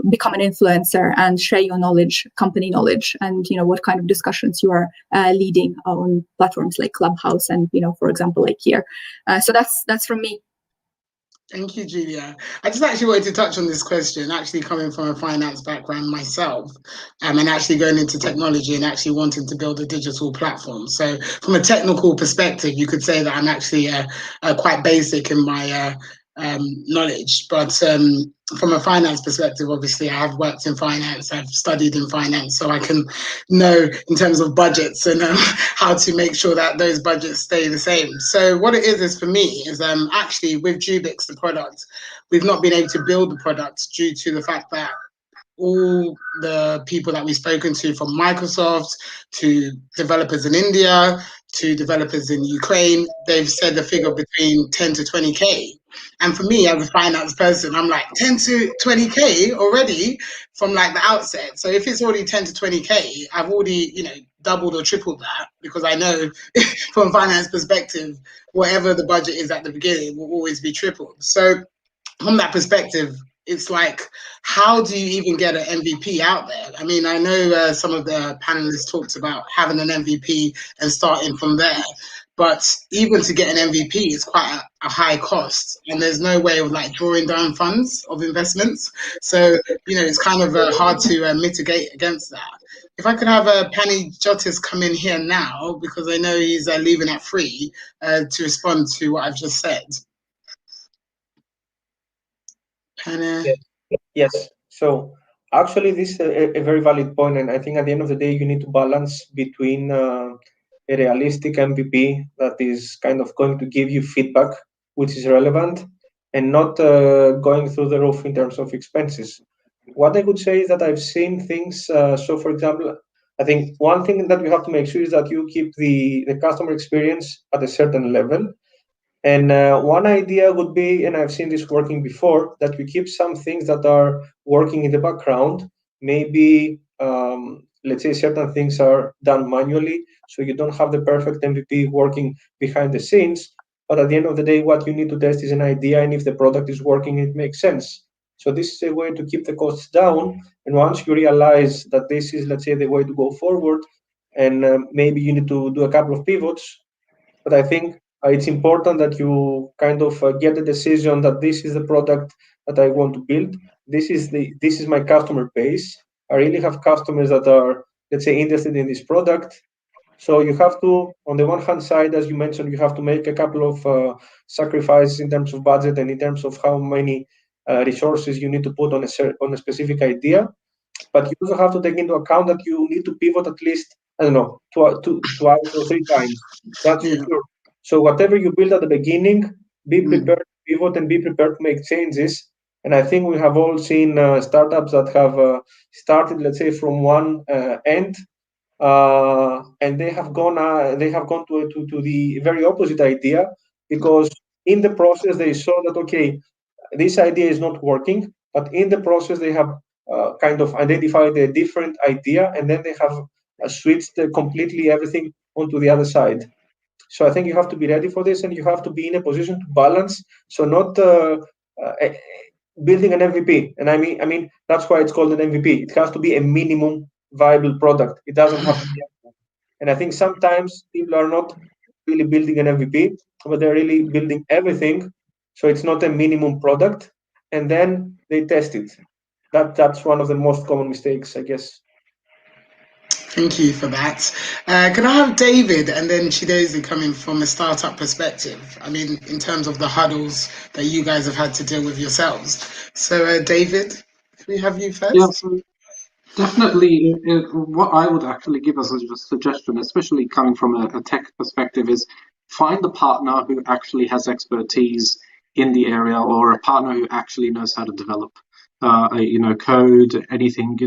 become an influencer and share your knowledge, company knowledge, and what kind of discussions you are leading on platforms like Clubhouse and for example like here. So that's from me. Thank you, Julia. I just actually wanted to touch on this question, actually coming from a finance background myself, and actually going into technology and actually wanting to build a digital platform. So from a technical perspective, you could say that I'm actually quite basic in my knowledge, but from a finance perspective, obviously I have worked in finance, I've studied in finance, so I can know in terms of budgets and how to make sure that those budgets stay the same. So what it is for me is actually with Jubix, the product, we've not been able to build the product due to the fact that all the people that we've spoken to, from Microsoft to developers in India to developers in Ukraine, they've said the figure between 10 to 20K. And for me, as a finance person, I'm like 10 to 20K already from like the outset. So if it's already 10 to 20K, I've already, doubled or tripled that, because I know from a finance perspective, whatever the budget is at the beginning will always be tripled. So from that perspective, it's like, how do you even get an MVP out there? I mean, I know some of the panelists talked about having an MVP and starting from there, but even to get an MVP is quite a high cost, and there's no way of like drawing down funds of investments. So, it's kind of hard to mitigate against that. If I could have a Panagiotist come in here now, because I know he's leaving at 3 to respond to what I've just said. Yes. So actually, this is a very valid point, and I think at the end of the day, you need to balance between a realistic MVP that is kind of going to give you feedback, which is relevant, and not going through the roof in terms of expenses. What I would say is that I've seen things. So, for example, I think one thing that you have to make sure is that you keep the customer experience at a certain level. And one idea would be, and I've seen this working before, that you keep some things that are working in the background. Maybe, let's say, certain things are done manually, so you don't have the perfect MVP working behind the scenes. But at the end of the day, what you need to test is an idea, and if the product is working, it makes sense. So this is a way to keep the costs down. And once you realize that this is, let's say, the way to go forward, and maybe you need to do a couple of pivots, but I think it's important that you kind of get a decision that this is the product that I want to build. This is my customer base. I really have customers that are, let's say, interested in this product. So you have to, on the one hand side, as you mentioned, you have to make a couple of sacrifices in terms of budget and in terms of how many resources you need to put on a specific idea. But you also have to take into account that you need to pivot at least, I don't know, twice or 3 times. That's for sure. So whatever you build at the beginning, be prepared to pivot and be prepared to make changes. And I think we have all seen startups that have started, let's say, from one end, and they have gone to the very opposite idea, because in the process they saw that, okay, this idea is not working, but in the process they have kind of identified a different idea, and then they have switched completely everything onto the other side. So I think you have to be ready for this, and you have to be in a position to balance. So not building an MVP, and I mean that's why it's called an MVP. It has to be a minimum viable product. It doesn't have to be. And I think sometimes people are not really building an MVP, but they're really building everything. So it's not a minimum product, and then they test it. That's one of the most common mistakes, I guess. Thank you for that. Can I have David and then Chidozie coming from a startup perspective? I mean, in terms of the huddles that you guys have had to deal with yourselves. So, David, can we have you first? Yeah, so definitely, what I would actually give as a suggestion, especially coming from a tech perspective, is find a partner who actually has expertise in the area, or a partner who actually knows how to develop, code, anything.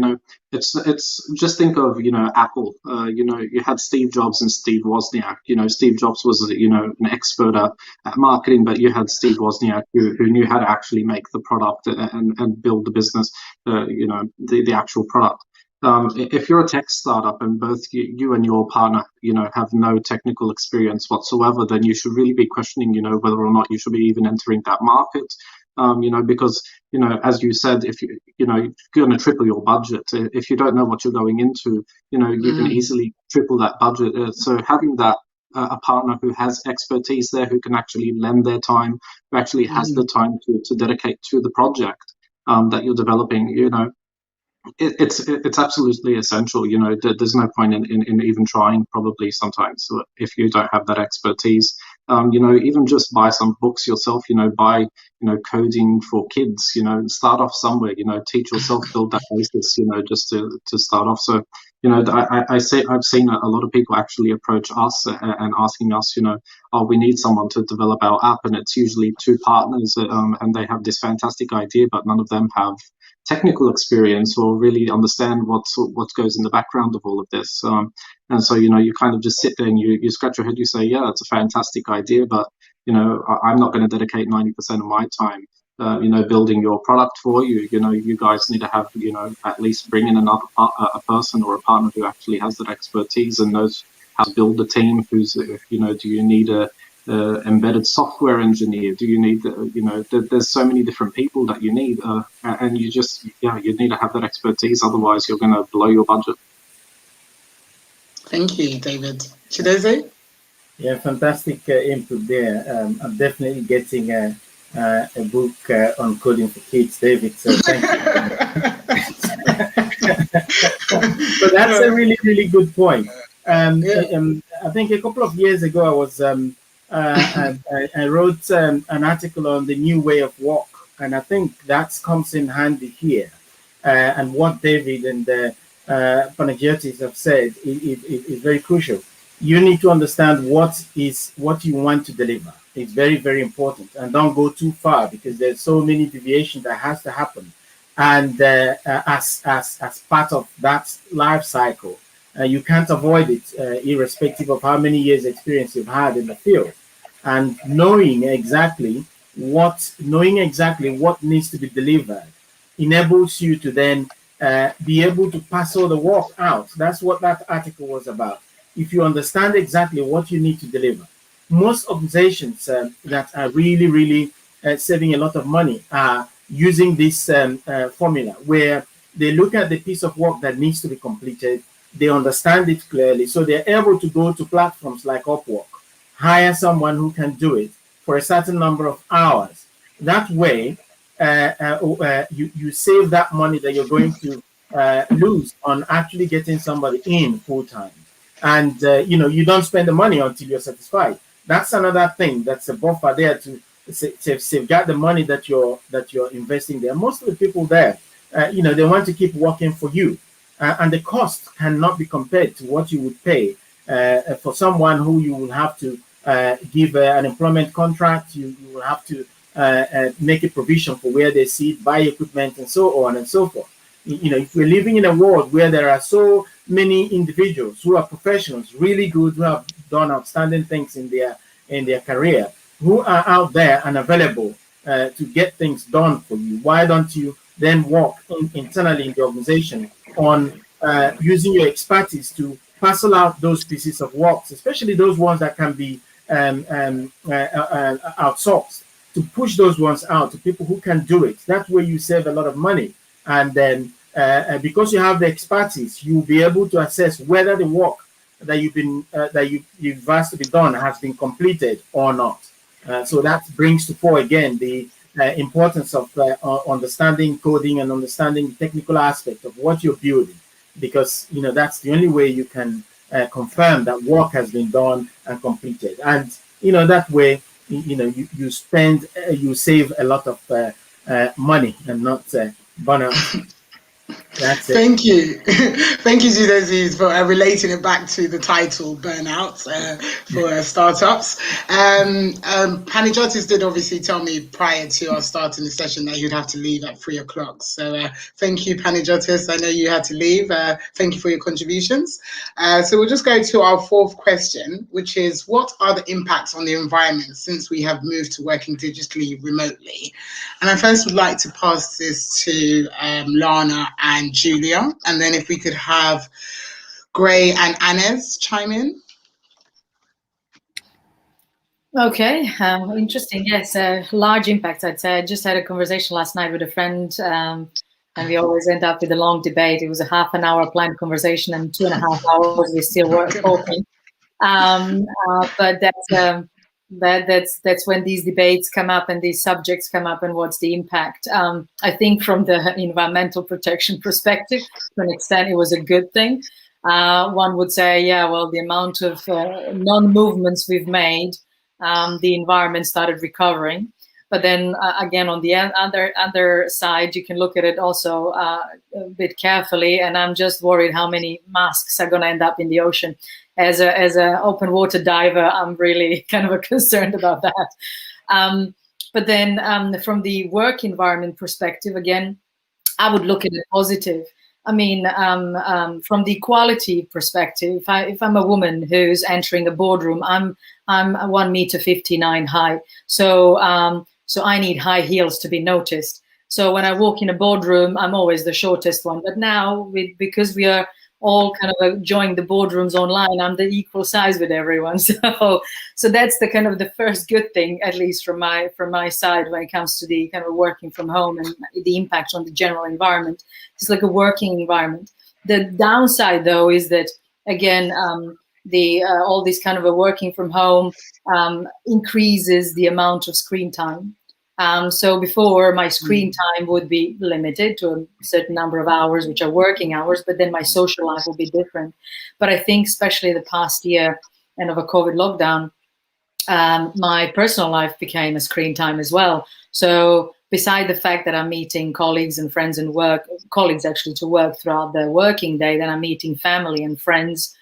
It's just think of Apple. You had Steve Jobs and Steve Wozniak. Steve Jobs was an expert at marketing, but you had Steve Wozniak who knew how to actually make the product and build the business. The actual product. If you're a tech startup and both you and your partner, have no technical experience whatsoever, then you should really be questioning, whether or not you should be even entering that market. Because, as you said, if you're going to triple your budget, if you don't know what you're going into, you can easily triple that budget. So having that a partner who has expertise there, who can actually lend their time, who actually has the time to dedicate to the project that you're developing, it's absolutely essential. There's no point in even trying, probably, sometimes, if you don't have that expertise. Even just buy some books yourself, buy coding for kids, start off somewhere, teach yourself, build that basis, just to start off. So I've seen a lot of people actually approach us and asking us, oh, we need someone to develop our app, and it's usually two partners, and they have this fantastic idea, but none of them have technical experience or really understand what goes in the background of all of this. And so, you kind of just sit there and you scratch your head, you say, yeah, it's a fantastic idea, but, I'm not going to dedicate 90% of my time, building your product for you. You guys need to have, at least bring in another a person or a partner who actually has that expertise and knows how to build the team. Do you need a embedded software engineer? Do you need, there's so many different people that you need, and you need to have that expertise. Otherwise, you're going to blow your budget. Thank you, David. Chidozie? Yeah, fantastic input there. I'm definitely getting a book on coding for kids, David. So thank you. So that's a really, really good point. I think a couple of years ago, I was I wrote an article on the new way of work, and I think that comes in handy here. And what David and Panagiotist have said is very crucial. You need to understand what you want to deliver. It's very, very important, and don't go too far, because there's so many deviations that has to happen. And as part of that life cycle, you can't avoid it, irrespective of how many years experience you've had in the field. And knowing exactly what needs to be delivered enables you to then be able to pass all the work out. That's what that article was about. If you understand exactly what you need to deliver, most organizations that are really, really saving a lot of money are using this formula, where they look at the piece of work that needs to be completed, they understand it clearly, so they're able to go to platforms like Upwork, hire someone who can do it for a certain number of hours. That way, you save that money that you're going to lose on actually getting somebody in full time. And you don't spend the money until you're satisfied. That's another thing. That's a buffer there to safeguard the money that you're investing there. Most of the people there, they want to keep working for you, and the cost cannot be compared to what you would pay for someone who you will have to give an employment contract. You will have to make a provision for where they sit, buy equipment, and so on and so forth. If we're living in a world where there are so many individuals who are professionals, really good, who have done outstanding things in their career, who are out there and available to get things done for you, why don't you then work internally in the organization on using your expertise to parcel out those pieces of works, especially those ones that can be outsourced, to push those ones out to people who can do it. That way you save a lot of money. And then because you have the expertise, you'll be able to assess whether the work that you've asked to be done has been completed or not. So that brings to fore again the importance of understanding coding and understanding the technical aspect of what you're building, because that's the only way you can confirm that work has been done and completed. And that way you save a lot of money and not burn out. That's it. Thank you. Thank you, Zudaziz, for relating it back to the title, Burnout, for startups. Panagiotist did obviously tell me prior to our starting the session that you'd have to leave at 3 o'clock. So thank you, Panagiotist. I know you had to leave. Thank you for your contributions. So we'll just go to our fourth question, which is, what are the impacts on the environment since we have moved to working digitally remotely? And I first would like to pass this to Lana and Julia, and then if we could have Gray and Anez chime in. Okay, interesting. Yes, large impact, I'd say. I just had a conversation last night with a friend, and we always end up with a long debate. It was a half an hour planned conversation, and 2.5 hours we still were talking. But that's when these debates come up and these subjects come up, and what's the impact. I think from the environmental protection perspective, to an extent, it was a good thing. One would say, yeah, well, the amount of non-movements we've made, the environment started recovering. But then again, on the other side, you can look at it also a bit carefully, and I'm just worried how many masks are going to end up in the ocean. As a open water diver, I'm really kind of concerned about that. But then from the work environment perspective, again, I would look at it positive. I mean, from the equality perspective, if I'm a woman who's entering a boardroom, I'm 1.59 meters high, so I need high heels to be noticed. So when I walk in a boardroom, I'm always the shortest one. But now, because we are all kind of joining the boardrooms online, I'm the equal size with everyone. So that's the kind of the first good thing, at least from my side, when it comes to the kind of working from home and the impact on the general environment. It's like a working environment. The downside, though, is that again, all this kind of a working from home increases the amount of screen time. So before, my screen time would be limited to a certain number of hours, which are working hours, but then my social life will be different. But I think especially the past year and of a COVID lockdown, my personal life became a screen time as well. So beside the fact that I'm meeting colleagues and friends and colleagues actually to work throughout the working day, then I'm meeting family and friends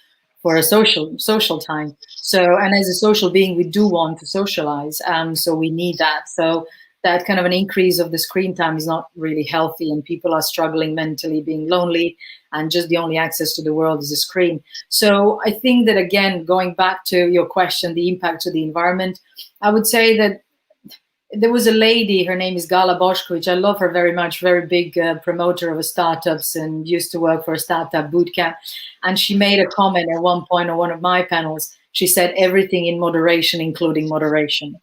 for a social time. So, and as a social being, we do want to socialize. So we need that. So that kind of an increase of the screen time is not really healthy, and people are struggling mentally, being lonely, and just the only access to the world is a screen. So I think that, again, going back to your question, the impact to the environment, I would say that there was a lady, her name is Gala Bošković. I love her very much, very big promoter of startups and used to work for a startup bootcamp. And she made a comment at one point on one of my panels. She said, everything in moderation, including moderation.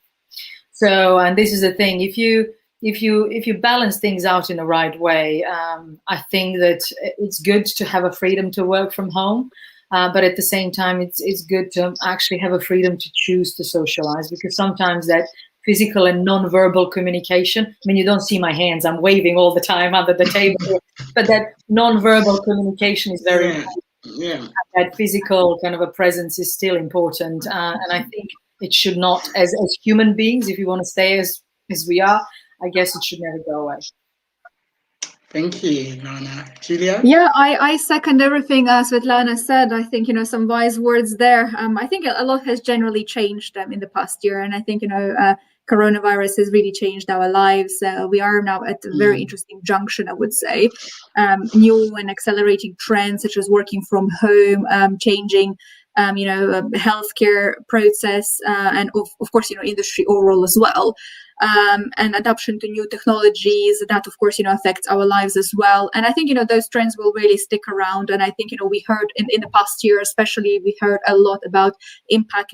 So, and this is the thing, if you balance things out in the right way, I think that it's good to have a freedom to work from home. But at the same time, it's good to actually have a freedom to choose to socialize, because sometimes that physical and non-verbal communication, I mean, you don't see my hands, I'm waving all the time under the table, but that non-verbal communication is very important. Yeah. That physical kind of a presence is still important. And I think it should not, as human beings, if you want to stay as we are, I guess it should never go away. Thank you, Lana. Julia? Yeah, I second everything Svetlana said. I think, some wise words there. I think a lot has generally changed in the past year. And I think, coronavirus has really changed our lives. We are now at a very interesting junction, I would say. New and accelerating trends such as working from home, changing, healthcare process, and of course, industry overall as well. and adoption to new technologies that, of course, affects our lives as well. And I think, those trends will really stick around. And I think, we heard in the past year, especially, we heard a lot about impact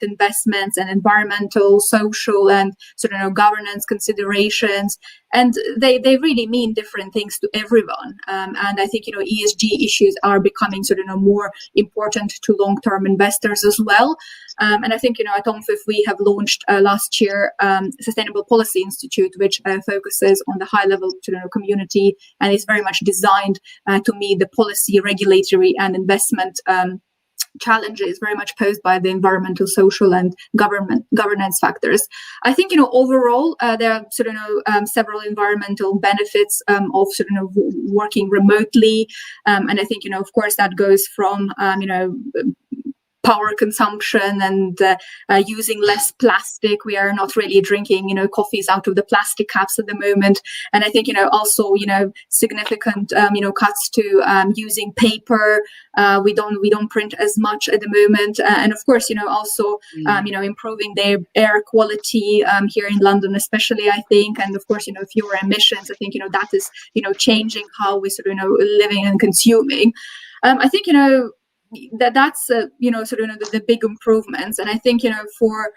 investments and environmental, social, and sort of governance considerations. And they really mean different things to everyone. And I think, ESG issues are becoming sort of more important to long-term investors as well. And I think, at OMFIF, we have launched last year Sustainable Policy Institute, which focuses on the high-level community, and is very much designed to meet the policy, regulatory, and investment challenges very much posed by the environmental, social, and governance factors. I think, overall, there are several environmental benefits of working remotely, and I think, of course, that goes from power consumption and using less plastic. We are not really drinking, coffees out of the plastic cups at the moment. And I think, also, significant, cuts to using paper. We don't print as much at the moment. And of course, also, improving their air quality here in London, especially, I think. And of course, fewer emissions. I think, that is, changing how we living and consuming. I think, that's the big improvements. And I think for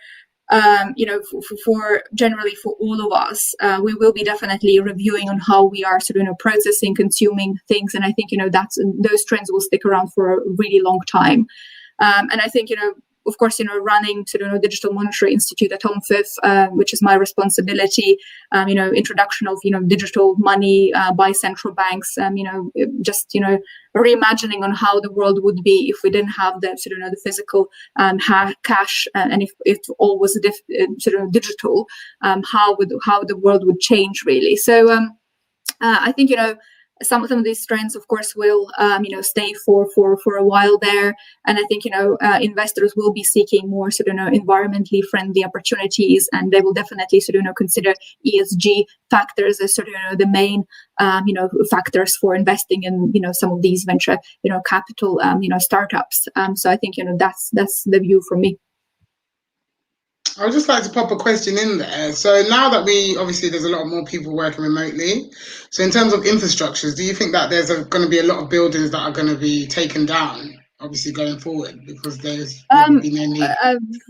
generally for all of us, we will be definitely reviewing on how we are processing, consuming things. And I think that's those trends will stick around for a really long time. And I think of course, running Digital Monetary Institute at OMFIF, which is my responsibility, introduction of, digital money by central banks, just, reimagining on how the world would be if we didn't have the physical cash, and if it all was digital, how the world would change, really. So I think, some of these trends, of course, will stay for a while there, and I think investors will be seeking more environmentally friendly opportunities, and they will definitely consider ESG factors as the main factors for investing in some of these venture capital startups. So I think that's the view from me. I would just like to pop a question in there. So now that there's a lot more people working remotely. So in terms of infrastructures, do you think that there's going to be a lot of buildings that are going to be taken down, obviously going forward, because there's been no need?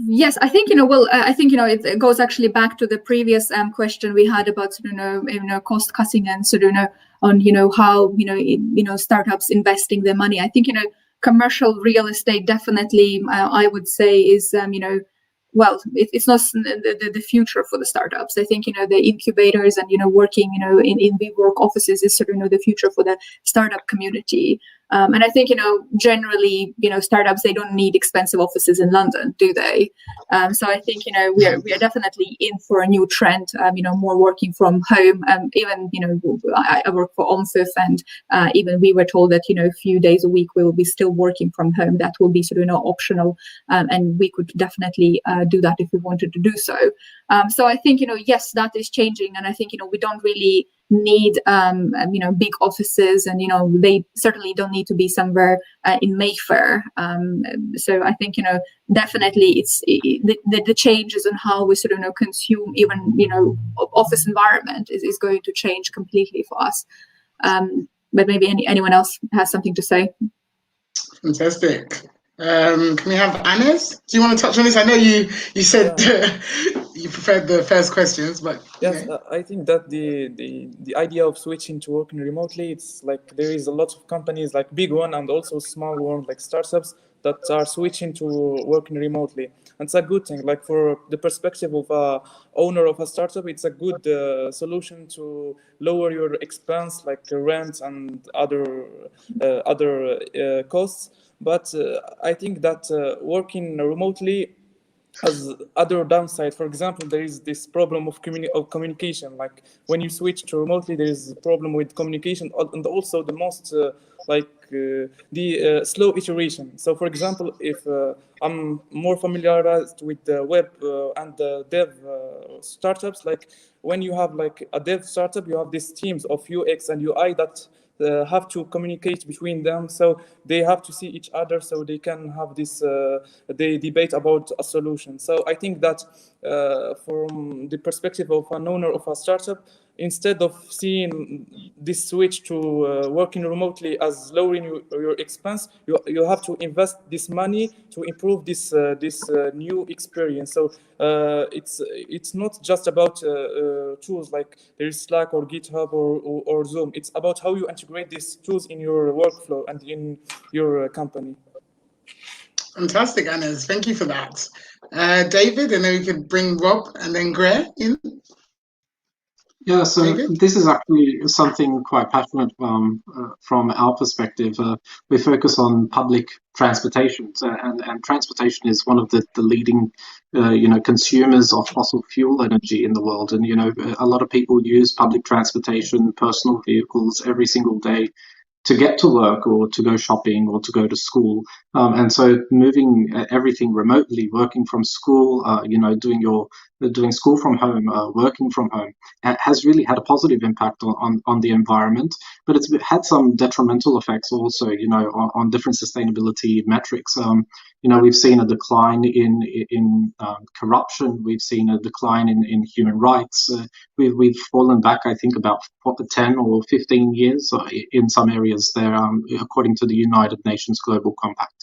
Yes, I think I think it goes actually back to the previous question we had about cost cutting and on how startups investing their money. I think commercial real estate definitely I would say is well, it's not the future for the startups. I think the incubators and working in WeWork offices is the future for the startup community. And I think generally startups, they don't need expensive offices in London, do they? So I think we are definitely in for a new trend. More working from home. Even I work for OMFIF, and even we were told that a few days a week we will be still working from home. That will be optional, and we could definitely do that if we wanted to do so. So I think yes, that is changing, and I think we don't really need big offices, and they certainly don't need to be somewhere in Mayfair. So I think definitely it's the changes in how we consume even office environment is going to change completely for us. But maybe anyone else has something to say. Fantastic. Can we have Anas? Do you want to touch on this? I know you said you preferred the first questions, but yes, I think that the idea of switching to working remotely, it's like there is a lot of companies, like big one and also small one, like startups, that are switching to working remotely. And it's a good thing. Like for the perspective of a owner of a startup, it's a good solution to lower your expense, like rent and other costs. But I think that working remotely has other downside. For example, there is this problem of communication. Like when you switch to remotely, there is a problem with communication, and also the most the slow iteration. So for example, if I'm more familiarized with the web and the dev startups, like when you have like a dev startup, you have these teams of UX and UI that have to communicate between them, so they have to see each other, so they can have this they debate about a solution. So I think that from the perspective of an owner of a startup, instead of seeing this switch to working remotely as lowering your expense, you have to invest this money to improve this new experience. So it's not just about tools like there is Slack or GitHub or Zoom. It's about how you integrate these tools in your workflow and in your company. Fantastic, Anas. Thank you for that. David, and then we could bring Rob and then Greer in. Yeah, so David? this is actually something quite passionate from our perspective. We focus on public transportation, and transportation is one of the leading, consumers of fossil fuel energy in the world. And, a lot of people use public transportation, personal vehicles every single day to get to work or to go shopping or to go to school. And so moving everything remotely, working from school, doing school from home, working from home, has really had a positive impact on the environment, but it's had some detrimental effects also, on different sustainability metrics. We've seen a decline in corruption. We've seen a decline in human rights. We've fallen back, I think, about 10 or 15 years in some areas there, according to the United Nations Global Compact.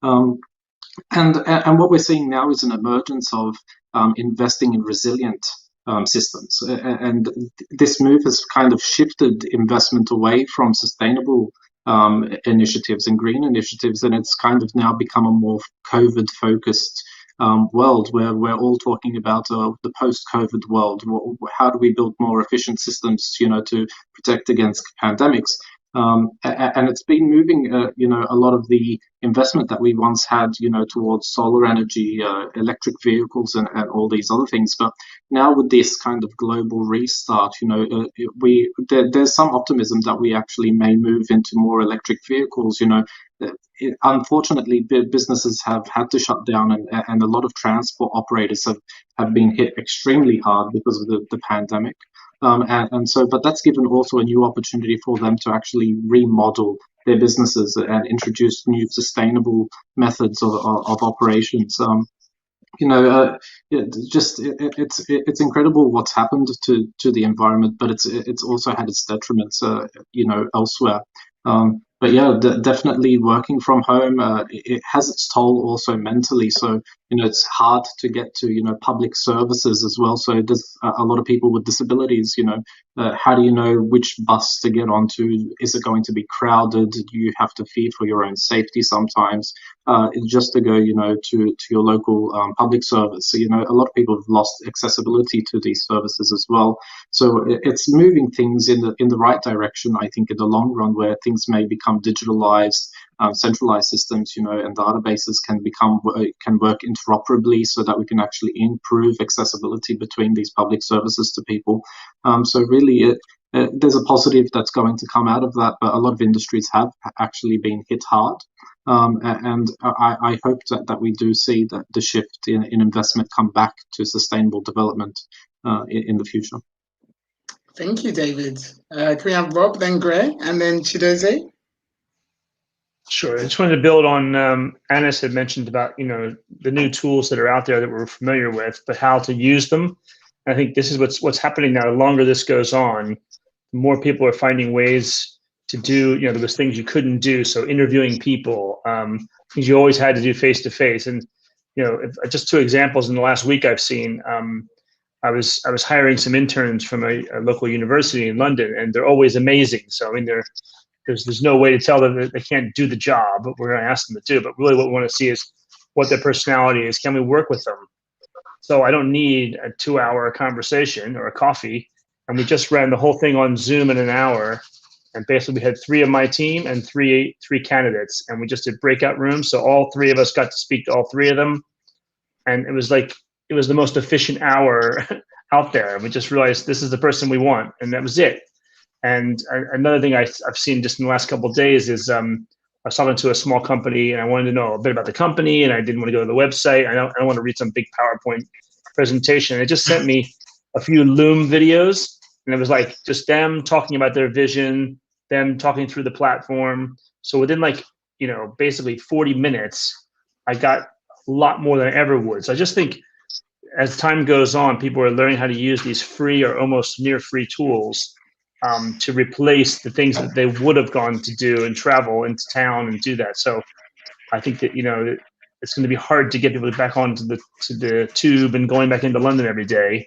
And what we're seeing now is an emergence of investing in resilient systems. And this move has kind of shifted investment away from sustainable initiatives and green initiatives, and it's kind of now become a more COVID-focused world where we're all talking about the post-COVID world. How do we build more efficient systems, to protect against pandemics? And it's been moving, a lot of the investment that we once had, towards solar energy, electric vehicles, and all these other things. But now with this kind of global restart, there's some optimism that we actually may move into more electric vehicles. Unfortunately, businesses have had to shut down, and a lot of transport operators have been hit extremely hard because of the pandemic. But that's given also a new opportunity for them to actually remodel their businesses and introduce new sustainable methods of operations. It's incredible what's happened to the environment, but it's also had its detriments, elsewhere. But yeah, definitely working from home, it has its toll also mentally. So, it's hard to get to, public services as well. So there's a lot of people with disabilities, how do you know which bus to get onto? Is it going to be crowded? Do you have to fear for your own safety sometimes? Just to go, to your local public service. So, a lot of people have lost accessibility to these services as well. So it's moving things in the right direction, I think, in the long run, where things may become digitalized, centralized systems, and databases can work interoperably so that we can actually improve accessibility between these public services to people. So really, there's a positive that's going to come out of that, but a lot of industries have actually been hit hard. And I hope that we do see that the shift in investment come back to sustainable development in the future. Thank you, David. Can we have Rob, then Greer, and then Chidozie? Sure. I just wanted to build on Anas had mentioned about the new tools that are out there that we're familiar with, but how to use them. And I think this is what's happening now. The longer this goes on, the more people are finding ways to do there was things you couldn't do. So interviewing people, things you always had to do face to face. And just two examples in the last week I've seen. I was hiring some interns from a local university in London, and they're always amazing. So I mean, there's no way to tell them that they can't do the job, but we're going to ask them to do. But really what we want to see is what their personality is. Can we work with them? So I don't need a 2-hour conversation or a coffee. And we just ran the whole thing on Zoom in an hour. And basically we had 3 of my team and three candidates. And we just did breakout rooms. So all 3 of us got to speak to all 3 of them. And it was the most efficient hour out there. And we just realized this is the person we want. And that was it. And another thing I've seen just in the last couple of days is I was talking to a small company, and I wanted to know a bit about the company, and I didn't want to go to the website. I don't want to read some big PowerPoint presentation. It just sent me a few Loom videos, and it was like just them talking about their vision, them talking through the platform. So within basically 40 minutes, I got a lot more than I ever would. So I just think as time goes on, people are learning how to use these free or almost near free tools to replace the things that they would have gone to do and travel into town and do that. So I think that, it's going to be hard to get people back onto the tube and going back into London every day,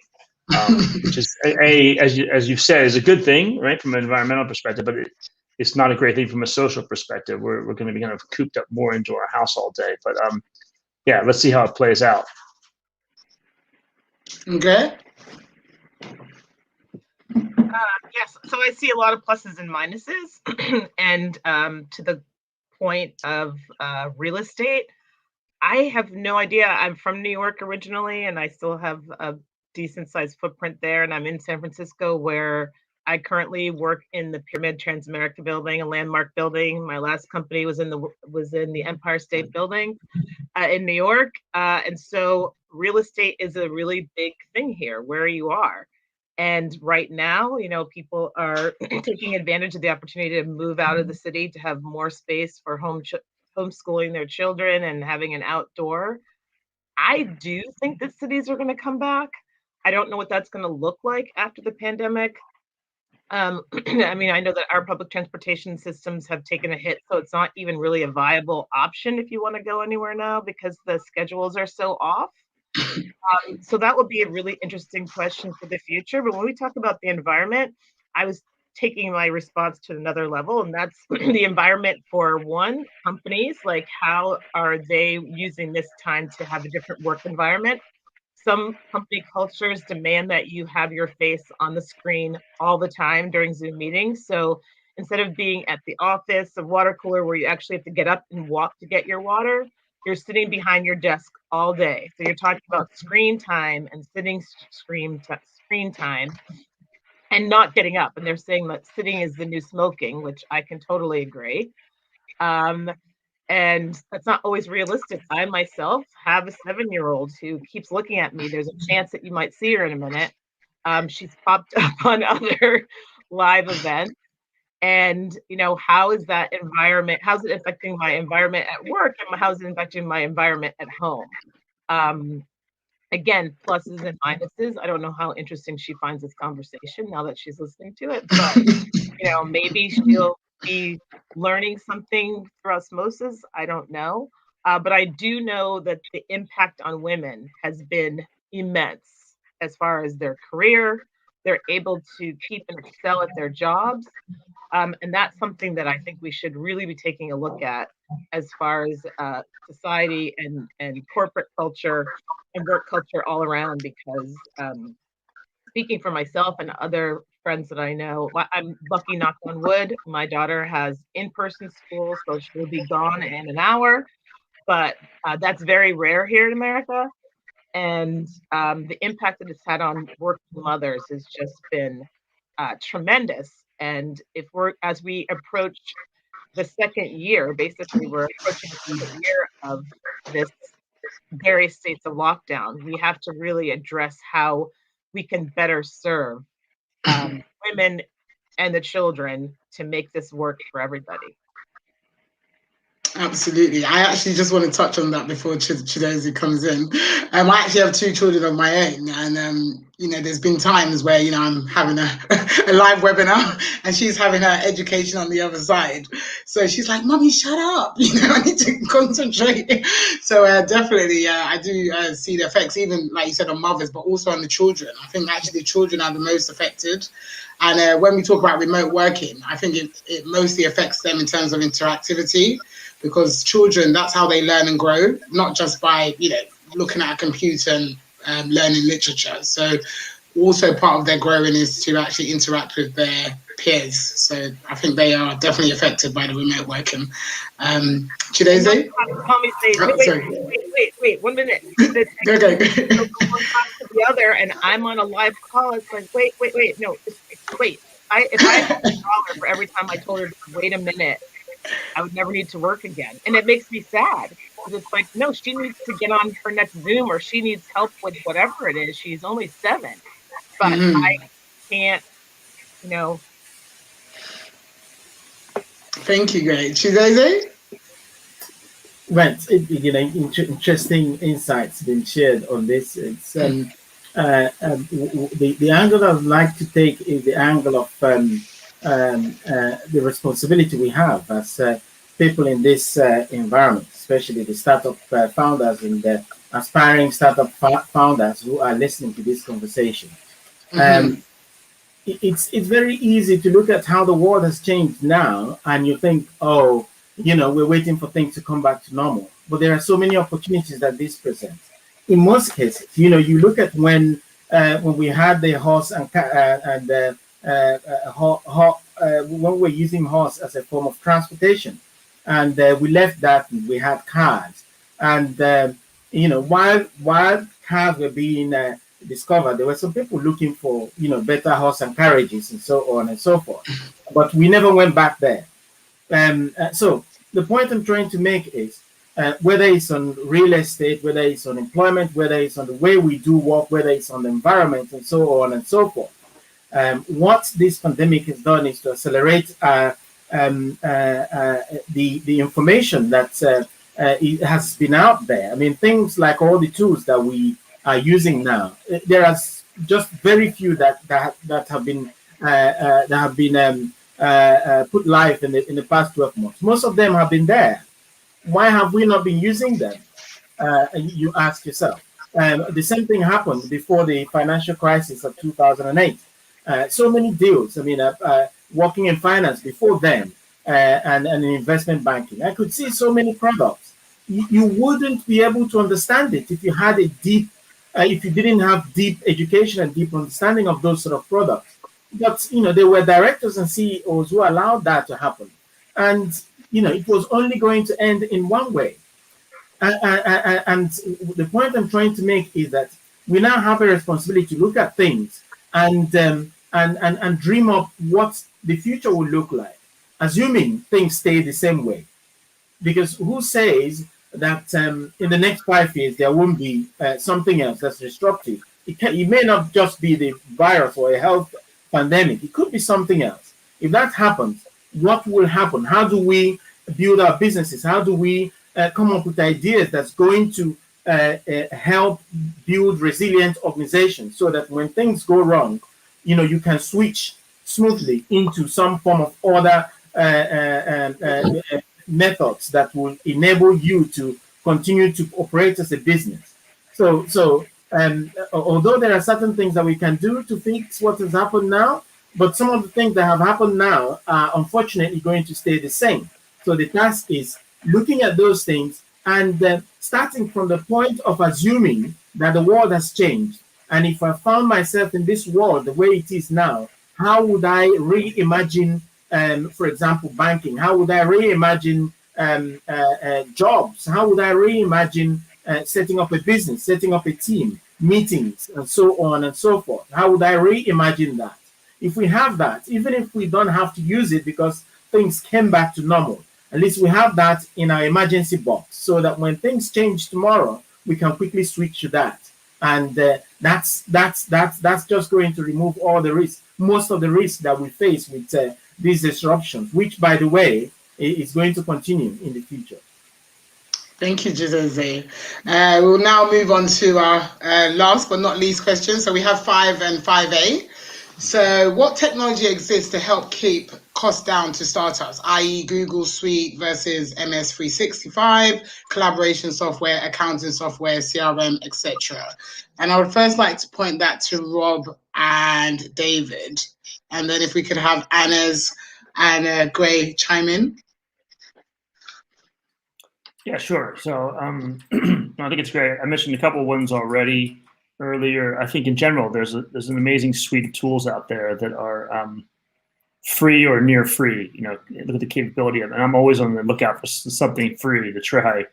which is as you've said, is a good thing, right, from an environmental perspective, but it's not a great thing from a social perspective. We're going to be kind of cooped up more into our house all day. But yeah, let's see how it plays out. Okay. Yes, so I see a lot of pluses and minuses, and to the point of real estate, I have no idea. I'm from New York originally, and I still have a decent sized footprint there, and I'm in San Francisco, where I currently work in the Pyramid Transamerica building, a landmark building. My last company was in the Empire State Building in New York, and so real estate is a really big thing here where you are. And right now, people are taking advantage of the opportunity to move out of the city to have more space for homeschooling their children and having an outdoor. I do think that cities are going to come back. I don't know what that's going to look like after the pandemic. I mean, I know that our public transportation systems have taken a hit, so it's not even really a viable option if you want to go anywhere now because the schedules are so off. So that would be a really interesting question for the future. But when we talk about the environment, I was taking my response to another level, and that's the environment for one, companies, like how are they using this time to have a different work environment? Some company cultures demand that you have your face on the screen all the time during Zoom meetings. So instead of being at the office, a water cooler where you actually have to get up and walk to get your water, you're sitting behind your desk all day. So you're talking about screen time and sitting screen time and not getting up. And they're saying that sitting is the new smoking, which I can totally agree. And that's not always realistic. I myself have a 7-year-old who keeps looking at me. There's a chance that you might see her in a minute. She's popped up on other live events. And, how is that environment? How's it affecting my environment at work? And how's it affecting my environment at home? Again, pluses and minuses. I don't know how interesting she finds this conversation now that she's listening to it, but, maybe she'll be learning something through osmosis. I don't know. But I do know that the impact on women has been immense as far as their career. They're able to keep and excel at their jobs. And that's something that I think we should really be taking a look at as far as society and corporate culture and work culture all around, because speaking for myself and other friends that I know, I'm lucky, knock on wood, my daughter has in-person school, so she'll be gone in an hour, but that's very rare here in America. And the impact that it's had on working mothers has just been tremendous. And as we approach the second year, basically we're approaching the second year of this various states of lockdown, we have to really address how we can better serve women and the children to make this work for everybody. Absolutely. I actually just want to touch on that before Chidozie comes in. I actually have 2 children of my own, and there's been times where I'm having a live webinar and she's having her education on the other side. So she's like, "Mommy, shut up! I need to concentrate." So definitely, I do see the effects, even like you said, on mothers, but also on the children. I think actually the children are the most affected. And when we talk about remote working, I think it mostly affects them in terms of interactivity. Because children, that's how they learn and grow, not just by, looking at a computer and learning literature. So also part of their growing is to actually interact with their peers. So I think they are definitely affected by the remote working. Chidozie? Wait, 1 minute. Okay. From one class to the other, and I'm on a live call. It's like, wait, no, wait. If I had $1 for every time I told her, wait a minute, I would never need to work again. And it makes me sad because it's like, no, she needs to get on her next Zoom, or she needs help with whatever it is. She's only 7, but I can't, Thank you, great. Chidozie? Right, interesting insights been shared on this. It's the angle I'd like to take is the angle of the responsibility we have as people in this environment, especially the startup founders and the aspiring startup founders who are listening to this conversation. It's very easy to look at how the world has changed now, and you think, oh, we're waiting for things to come back to normal. But there are so many opportunities that this presents. In most cases, you look at when we had the horse and when we're using horse as a form of transportation, and we left that, and we had cars, and while cars were being discovered, there were some people looking for better horse and carriages and so on and so forth, but we never went back there. So the point I'm trying to make is whether it's on real estate, whether it's on employment, whether it's on the way we do work, whether it's on the environment and so on and so forth. What this pandemic has done is to accelerate the information that it has been out there. I mean, things like all the tools that we are using now. There are just very few that have been put live in the past 12 months. Most of them have been there. Why have we not been using them? You ask yourself. The same thing happened before the financial crisis of 2008. So many deals. I mean, working in finance before then, and in investment banking, I could see so many products. You wouldn't be able to understand it if you had a deep, if you didn't have deep education and deep understanding of those sort of products. But there were directors and CEOs who allowed that to happen, and it was only going to end in one way. And the point I'm trying to make is that we now have a responsibility to look at things and dream up what the future will look like, assuming things stay the same way. Because who says that in the next 5 years there won't be something else that's disruptive? It may not just be the virus or a health pandemic. It could be something else. If that happens, what will happen? How do we build our businesses? How do we come up with ideas that's going to help build resilient organizations so that when things go wrong, you can switch smoothly into some form of other methods that will enable you to continue to operate as a business. So although there are certain things that we can do to fix what has happened now, but some of the things that have happened now are unfortunately going to stay the same. So the task is looking at those things and starting from the point of assuming that the world has changed. And if I found myself in this world the way it is now, how would I reimagine, for example, banking? How would I reimagine jobs? How would I reimagine setting up a business, setting up a team, meetings, and so on and so forth? How would I reimagine that? If we have that, even if we don't have to use it because things came back to normal, at least we have that in our emergency box so that when things change tomorrow, we can quickly switch to that. And that's just going to remove all the risk, most of the risk that we face with these disruptions, which, by the way, is going to continue in the future. Thank you, Jose. We'll now move on to our last but not least question. So we have 5 and 5A. So what technology exists to help keep costs down to startups, i.e. Google Suite versus MS 365, collaboration software, accounting software, CRM, etc.? And I would first like to point that to Rob and David. And then if we could have Anna's and Gray chime in. Yeah, sure. So I think it's great. I mentioned a couple of ones already earlier. I think in general, there's an amazing suite of tools out there that are free or near free. Look at the capability of it. And I'm always on the lookout for something free to try.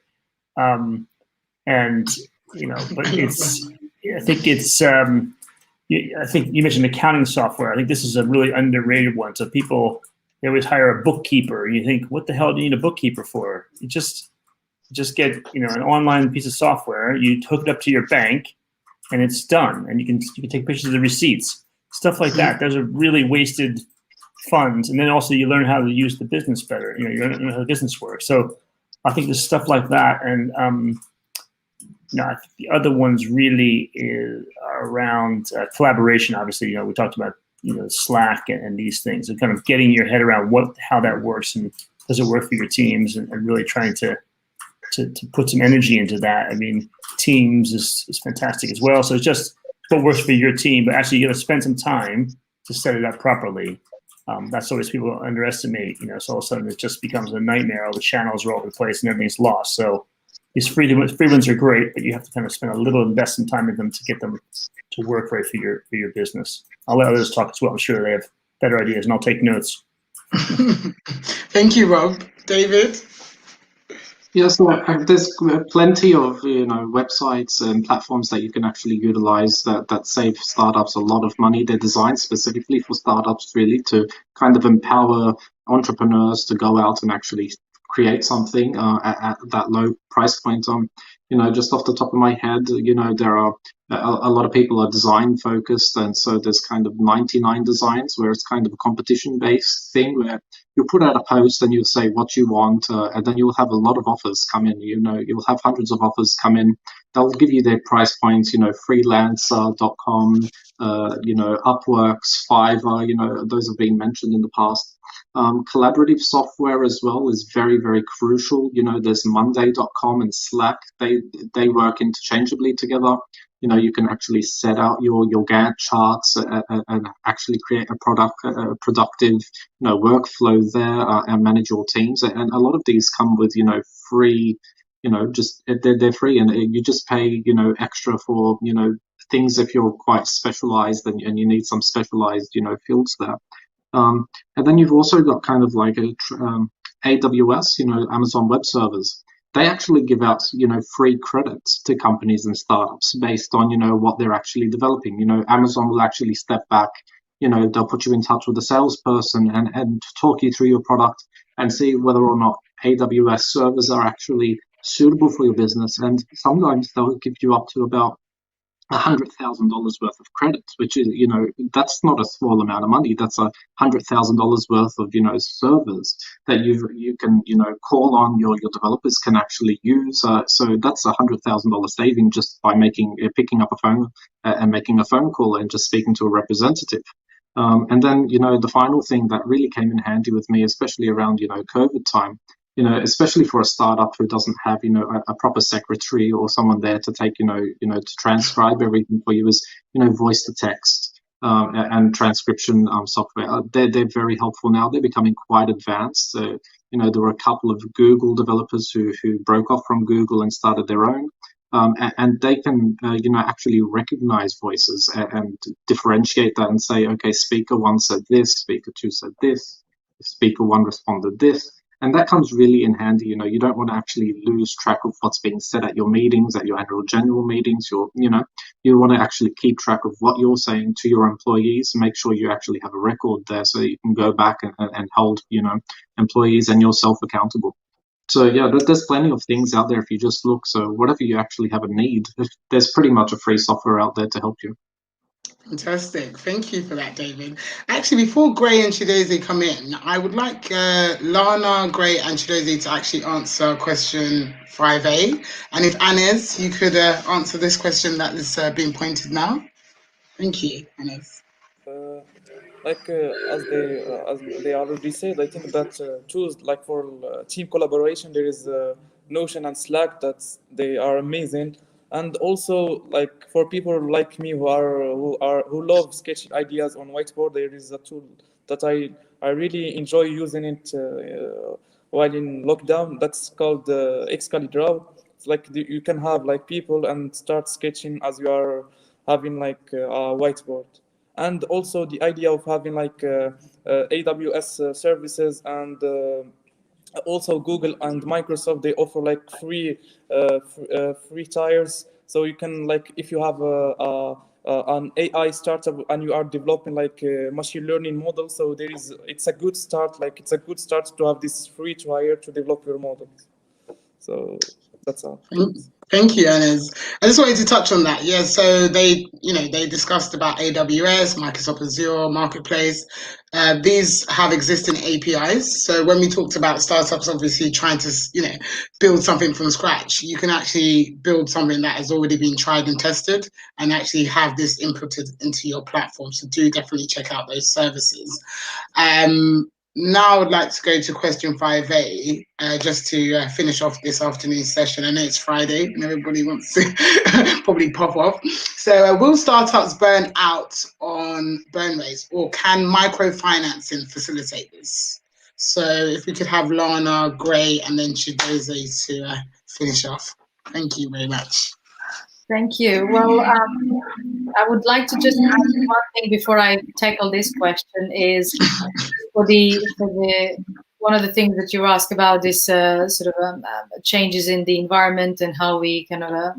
But it's, I think you mentioned accounting software. I think this is a really underrated one. So people, they always hire a bookkeeper. You think, what the hell do you need a bookkeeper for? You just get an online piece of software. You hook it up to your bank, and it's done. And you can take pictures of the receipts, stuff like that. Those are really wasted funds. And then also you learn how to use the business better. You learn how the business works. So I think there's stuff like that, and I think the other ones really are around collaboration. Obviously, we talked about Slack and these things, and kind of getting your head around how that works and does it work for your teams, and really trying to put some energy into that. I mean, Teams is fantastic as well. So it's just what works for your team, but actually you got to spend some time to set it up properly. That's always people underestimate. So all of a sudden it just becomes a nightmare. All the channels are all over the place and everything's lost. So these free ones are great, but you have to kind of spend a little invest some time in them to get them to work right for your business. I'll let others talk as well. I'm sure they have better ideas, and I'll take notes. Thank you, Rob. David? Yes, there's plenty of websites and platforms that you can actually utilize that save startups a lot of money. They're designed specifically for startups, really, to kind of empower entrepreneurs to go out and actually create something at that low price point. Just off the top of my head, there are a lot of people are design focused, and so there's kind of 99 designs where it's kind of a competition based thing where you put out a post and you'll say what you want, and then you'll have a lot of offers come in. You'll have hundreds of offers come in. They'll give you their price points. Freelancer.com, Upworks, Fiverr. Those have been mentioned in the past. Collaborative software as well is very, very crucial. There's Monday.com and Slack. They work interchangeably together. You can actually set out your Gantt charts and actually create a productive, workflow there and manage your teams. And a lot of these come with, free, they're free, and you just pay, extra for, things if you're quite specialized and you need some specialized, fields there. And then you've also got kind of like AWS, Amazon Web Servers. They actually give out, free credits to companies and startups based on, what they're actually developing. Amazon will actually step back, they'll put you in touch with a salesperson and talk you through your product and see whether or not AWS servers are actually suitable for your business. And sometimes they'll give you up to about $100,000 worth of credits, which is, that's not a small amount of money. That's $100,000 worth of, servers that you can, call on, your developers can actually use. So that's $100,000 saving just by picking up a phone and making a phone call and just speaking to a representative. And then, the final thing that really came in handy with me, especially around, COVID time, especially for a startup who doesn't have, a proper secretary or someone there to take, to transcribe everything for you, is, voice to text and transcription software. They're very helpful now. They're becoming quite advanced. So, there were a couple of Google developers who broke off from Google and started their own. And they can, actually recognize voices and differentiate that and say, okay, speaker one said this, speaker two said this, speaker one responded this. And that comes really in handy. You don't want to actually lose track of what's being said at your meetings, at your annual general meetings. You want to actually keep track of what you're saying to your employees. Make sure you actually have a record there so you can go back and hold, employees and yourself accountable. So yeah, there's plenty of things out there if you just look. So whatever you actually have a need, there's pretty much a free software out there to help you. Fantastic. Thank you for that, David. Actually, before Gray and Chidozie come in, I would like Lana, Gray and Chidozie to actually answer question 5A. And if Anes, you could answer this question that is being pointed now. Thank you, Anes. As they already said, I think that tools like for team collaboration, there is Notion and Slack that they are amazing. And also, like for people like me who love sketching ideas on whiteboard, there is a tool that I really enjoy using it while in lockdown. That's called Excalidraw. It's like you can have like people and start sketching as you are having like a whiteboard. And also the idea of having like AWS services and also Google and Microsoft, they offer like free tiers. So you can, like, if you have an AI startup and you are developing like a machine learning model, so it's a good start. Like it's a good start to have this free tier to develop your models. So That's all. Thank you, Ernest. I just wanted to touch on that. Yeah, so they discussed about AWS, Microsoft Azure, Marketplace. These have existing APIs. So when we talked about startups, obviously trying to, build something from scratch, you can actually build something that has already been tried and tested, and actually have this inputted into your platform. So do definitely check out those services. Now I'd like to go to question 5A, just to finish off this afternoon's session. I know it's Friday and everybody wants to probably pop off. So will startups burn out on burn rates, or can microfinancing facilitate this? So if we could have Lana, Gray, and then Chidoze to finish off. Thank you very much. Thank you. Well, I would like to just add one thing before I tackle this question is for the one of the things that you asked about this changes in the environment and how we kind of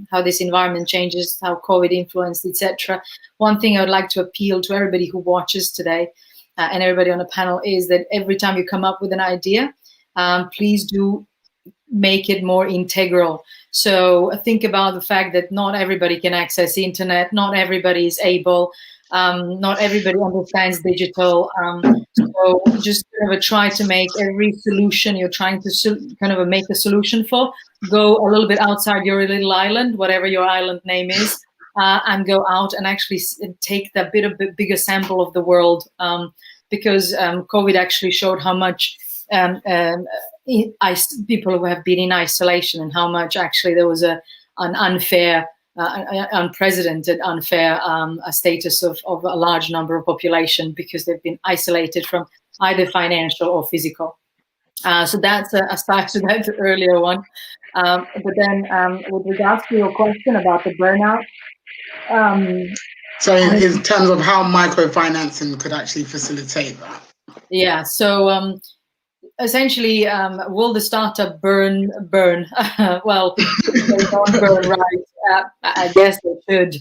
how this environment changes, how COVID influenced, etc. One thing I would like to appeal to everybody who watches today and everybody on the panel is that every time you come up with an idea, please do make it more integral. So think about the fact that not everybody can access the internet, not everybody is able, not everybody understands digital. So just kind of try to make every solution you're trying to kind of make a solution for, go a little bit outside your little island, whatever your island name is, and go out and actually take that bigger sample of the world, because COVID actually showed how much people who have been in isolation and how much actually there was an unfair, unprecedented unfair status of a large number of population because they've been isolated from either financial or physical. So that's aside to that earlier one. But then with regards to your question about the burnout. So in terms of how microfinancing could actually facilitate that. Yeah, so essentially, will the startup burn? Well, they don't burn right. I guess they should.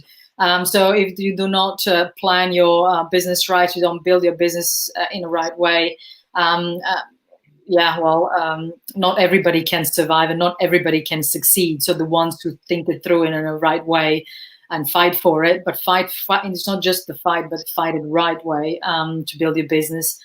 So if you do not plan your business right, you don't build your business in the right way. Not everybody can survive and not everybody can succeed. So the ones who think it through in a right way and fight for it, but fight. It's not just the fight, but fight it the right way to build your business.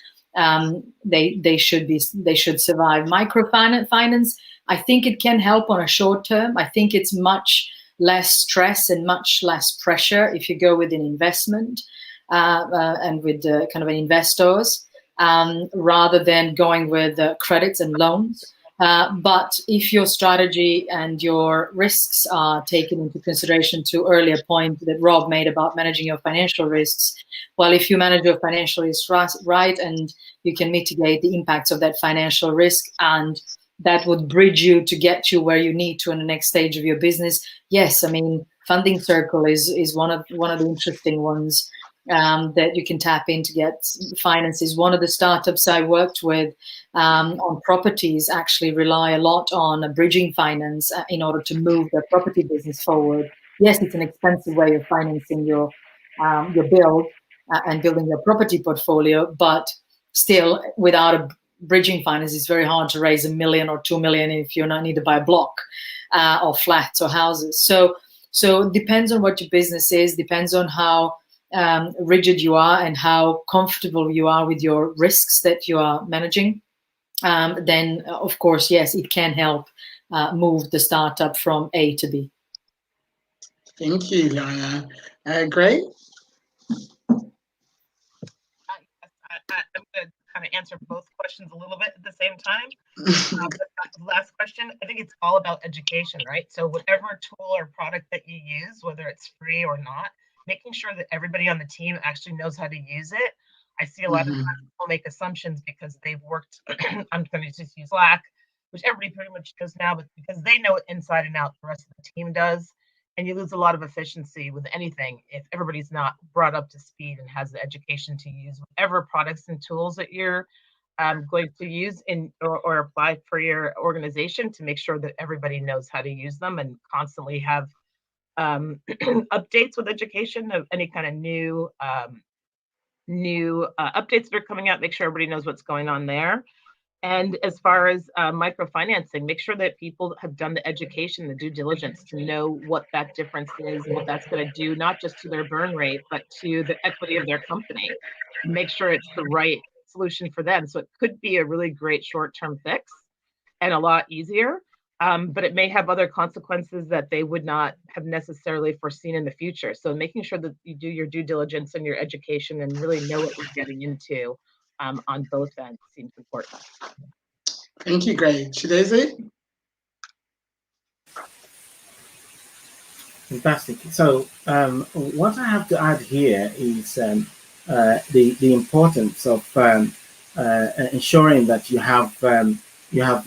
They should survive. Microfinance, I think it can help on a short term. I think it's much less stress and much less pressure if you go with an investment and with kind of investors rather than going with credits and loans. But if your strategy and your risks are taken into consideration, to earlier point that Rob made about managing your financial risks, well, if you manage your financial risks right and you can mitigate the impacts of that financial risk, and that would bridge you to get you where you need to in the next stage of your business. Yes, I mean, Funding Circle is one of the interesting ones that you can tap in to get finances. One of the startups I worked with on properties actually rely a lot on a bridging finance in order to move their property business forward. Yes, it's an expensive way of financing your build and building your property portfolio, but still, without a bridging finance, it's very hard to raise $1 million or $2 million if you need to buy a block or flats or houses. So it depends on what your business is, depends on how rigid you are and how comfortable you are with your risks that you are managing. Then, of course, yes, it can help move the startup from A to B. Thank you, Lana. Great. I'm going to kind of answer both questions a little bit at the same time. The last question, I think it's all about education, right? So whatever tool or product that you use, whether it's free or not, making sure that everybody on the team actually knows how to use it. I see a lot of times people make assumptions because they've worked, I'm going to just use Slack, which everybody pretty much knows now, but because they know it inside and out, the rest of the team does. And you lose a lot of efficiency with anything if everybody's not brought up to speed and has the education to use whatever products and tools that you're going to use or apply for your organization, to make sure that everybody knows how to use them and constantly have updates with education of any kind of new updates that are coming out. Make sure everybody knows what's going on there. And as far as microfinancing, make sure that people have done the education, the due diligence to know what that difference is and what that's going to do, not just to their burn rate, but to the equity of their company. Make sure it's the right solution for them. So it could be a really great short-term fix and a lot easier, but it may have other consequences that they would not have necessarily foreseen in the future. So making sure that you do your due diligence and your education and really know what you're getting into on both ends seems important. Thank you, Gray. Chideze? Fantastic. So what I have to add here is the importance of ensuring that you have a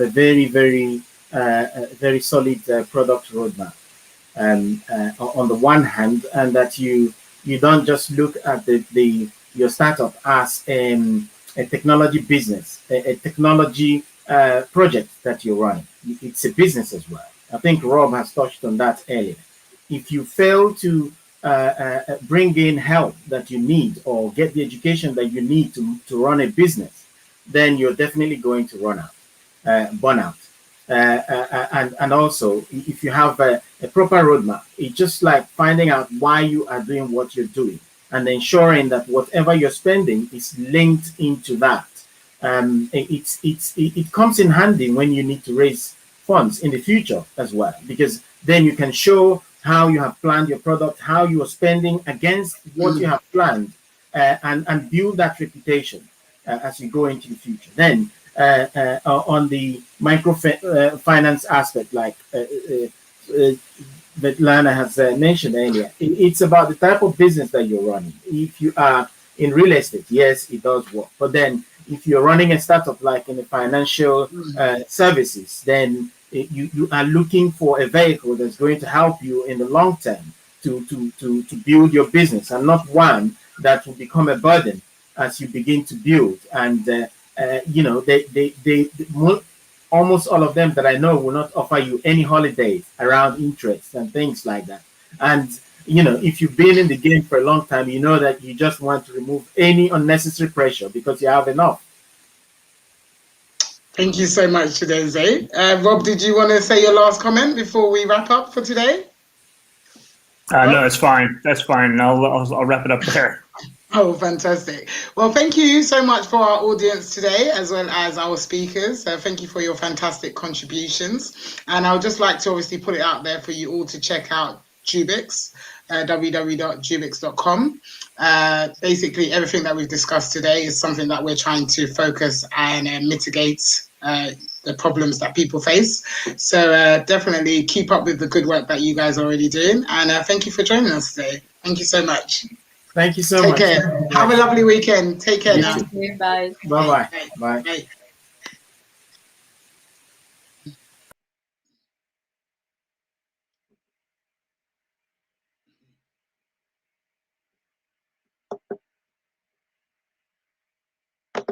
very solid product roadmap. On the one hand, and that you don't just look at your startup as a technology business, a technology project that you're running. It's a business as well. I think Rob has touched on that earlier. If you fail to bring in help that you need or get the education that you need to run a business, then you're definitely going to burn out. And also, if you have a proper roadmap, it's just like finding out why you are doing what you're doing and ensuring that whatever you're spending is linked into that. It comes in handy when you need to raise funds in the future as well, because then you can show how you have planned your product, how you are spending against what you have planned, and build that reputation as you go into the future. Then on the microfinance aspect, like that Lana has mentioned earlier, it's about the type of business that you're running. If you are in real estate, yes, it does work. But then if you're running a startup like in the financial services, then you are looking for a vehicle that's going to help you in the long term to build your business, and not one that will become a burden as you begin to build. And they almost all of them that I know will not offer you any holidays around interest and things like that. And if you've been in the game for a long time, you know that you just want to remove any unnecessary pressure because you have enough. Thank you so much, Chideze. Rob, did you want to say your last comment before we wrap up for today? No, that's fine. That's fine. I'll wrap it up there. Oh, fantastic. Well, thank you so much for our audience today, as well as our speakers. Thank you for your fantastic contributions. And I would just like to obviously put it out there for you all to check out Jubix, www.jubix.com. Basically, everything that we've discussed today is something that we're trying to focus and mitigate the problems that people face. So definitely keep up with the good work that you guys are already doing. And thank you for joining us today. Thank you so much. Thank you so much. Take care. Have a lovely weekend. Take care now. Bye. Bye-bye. Bye. Bye.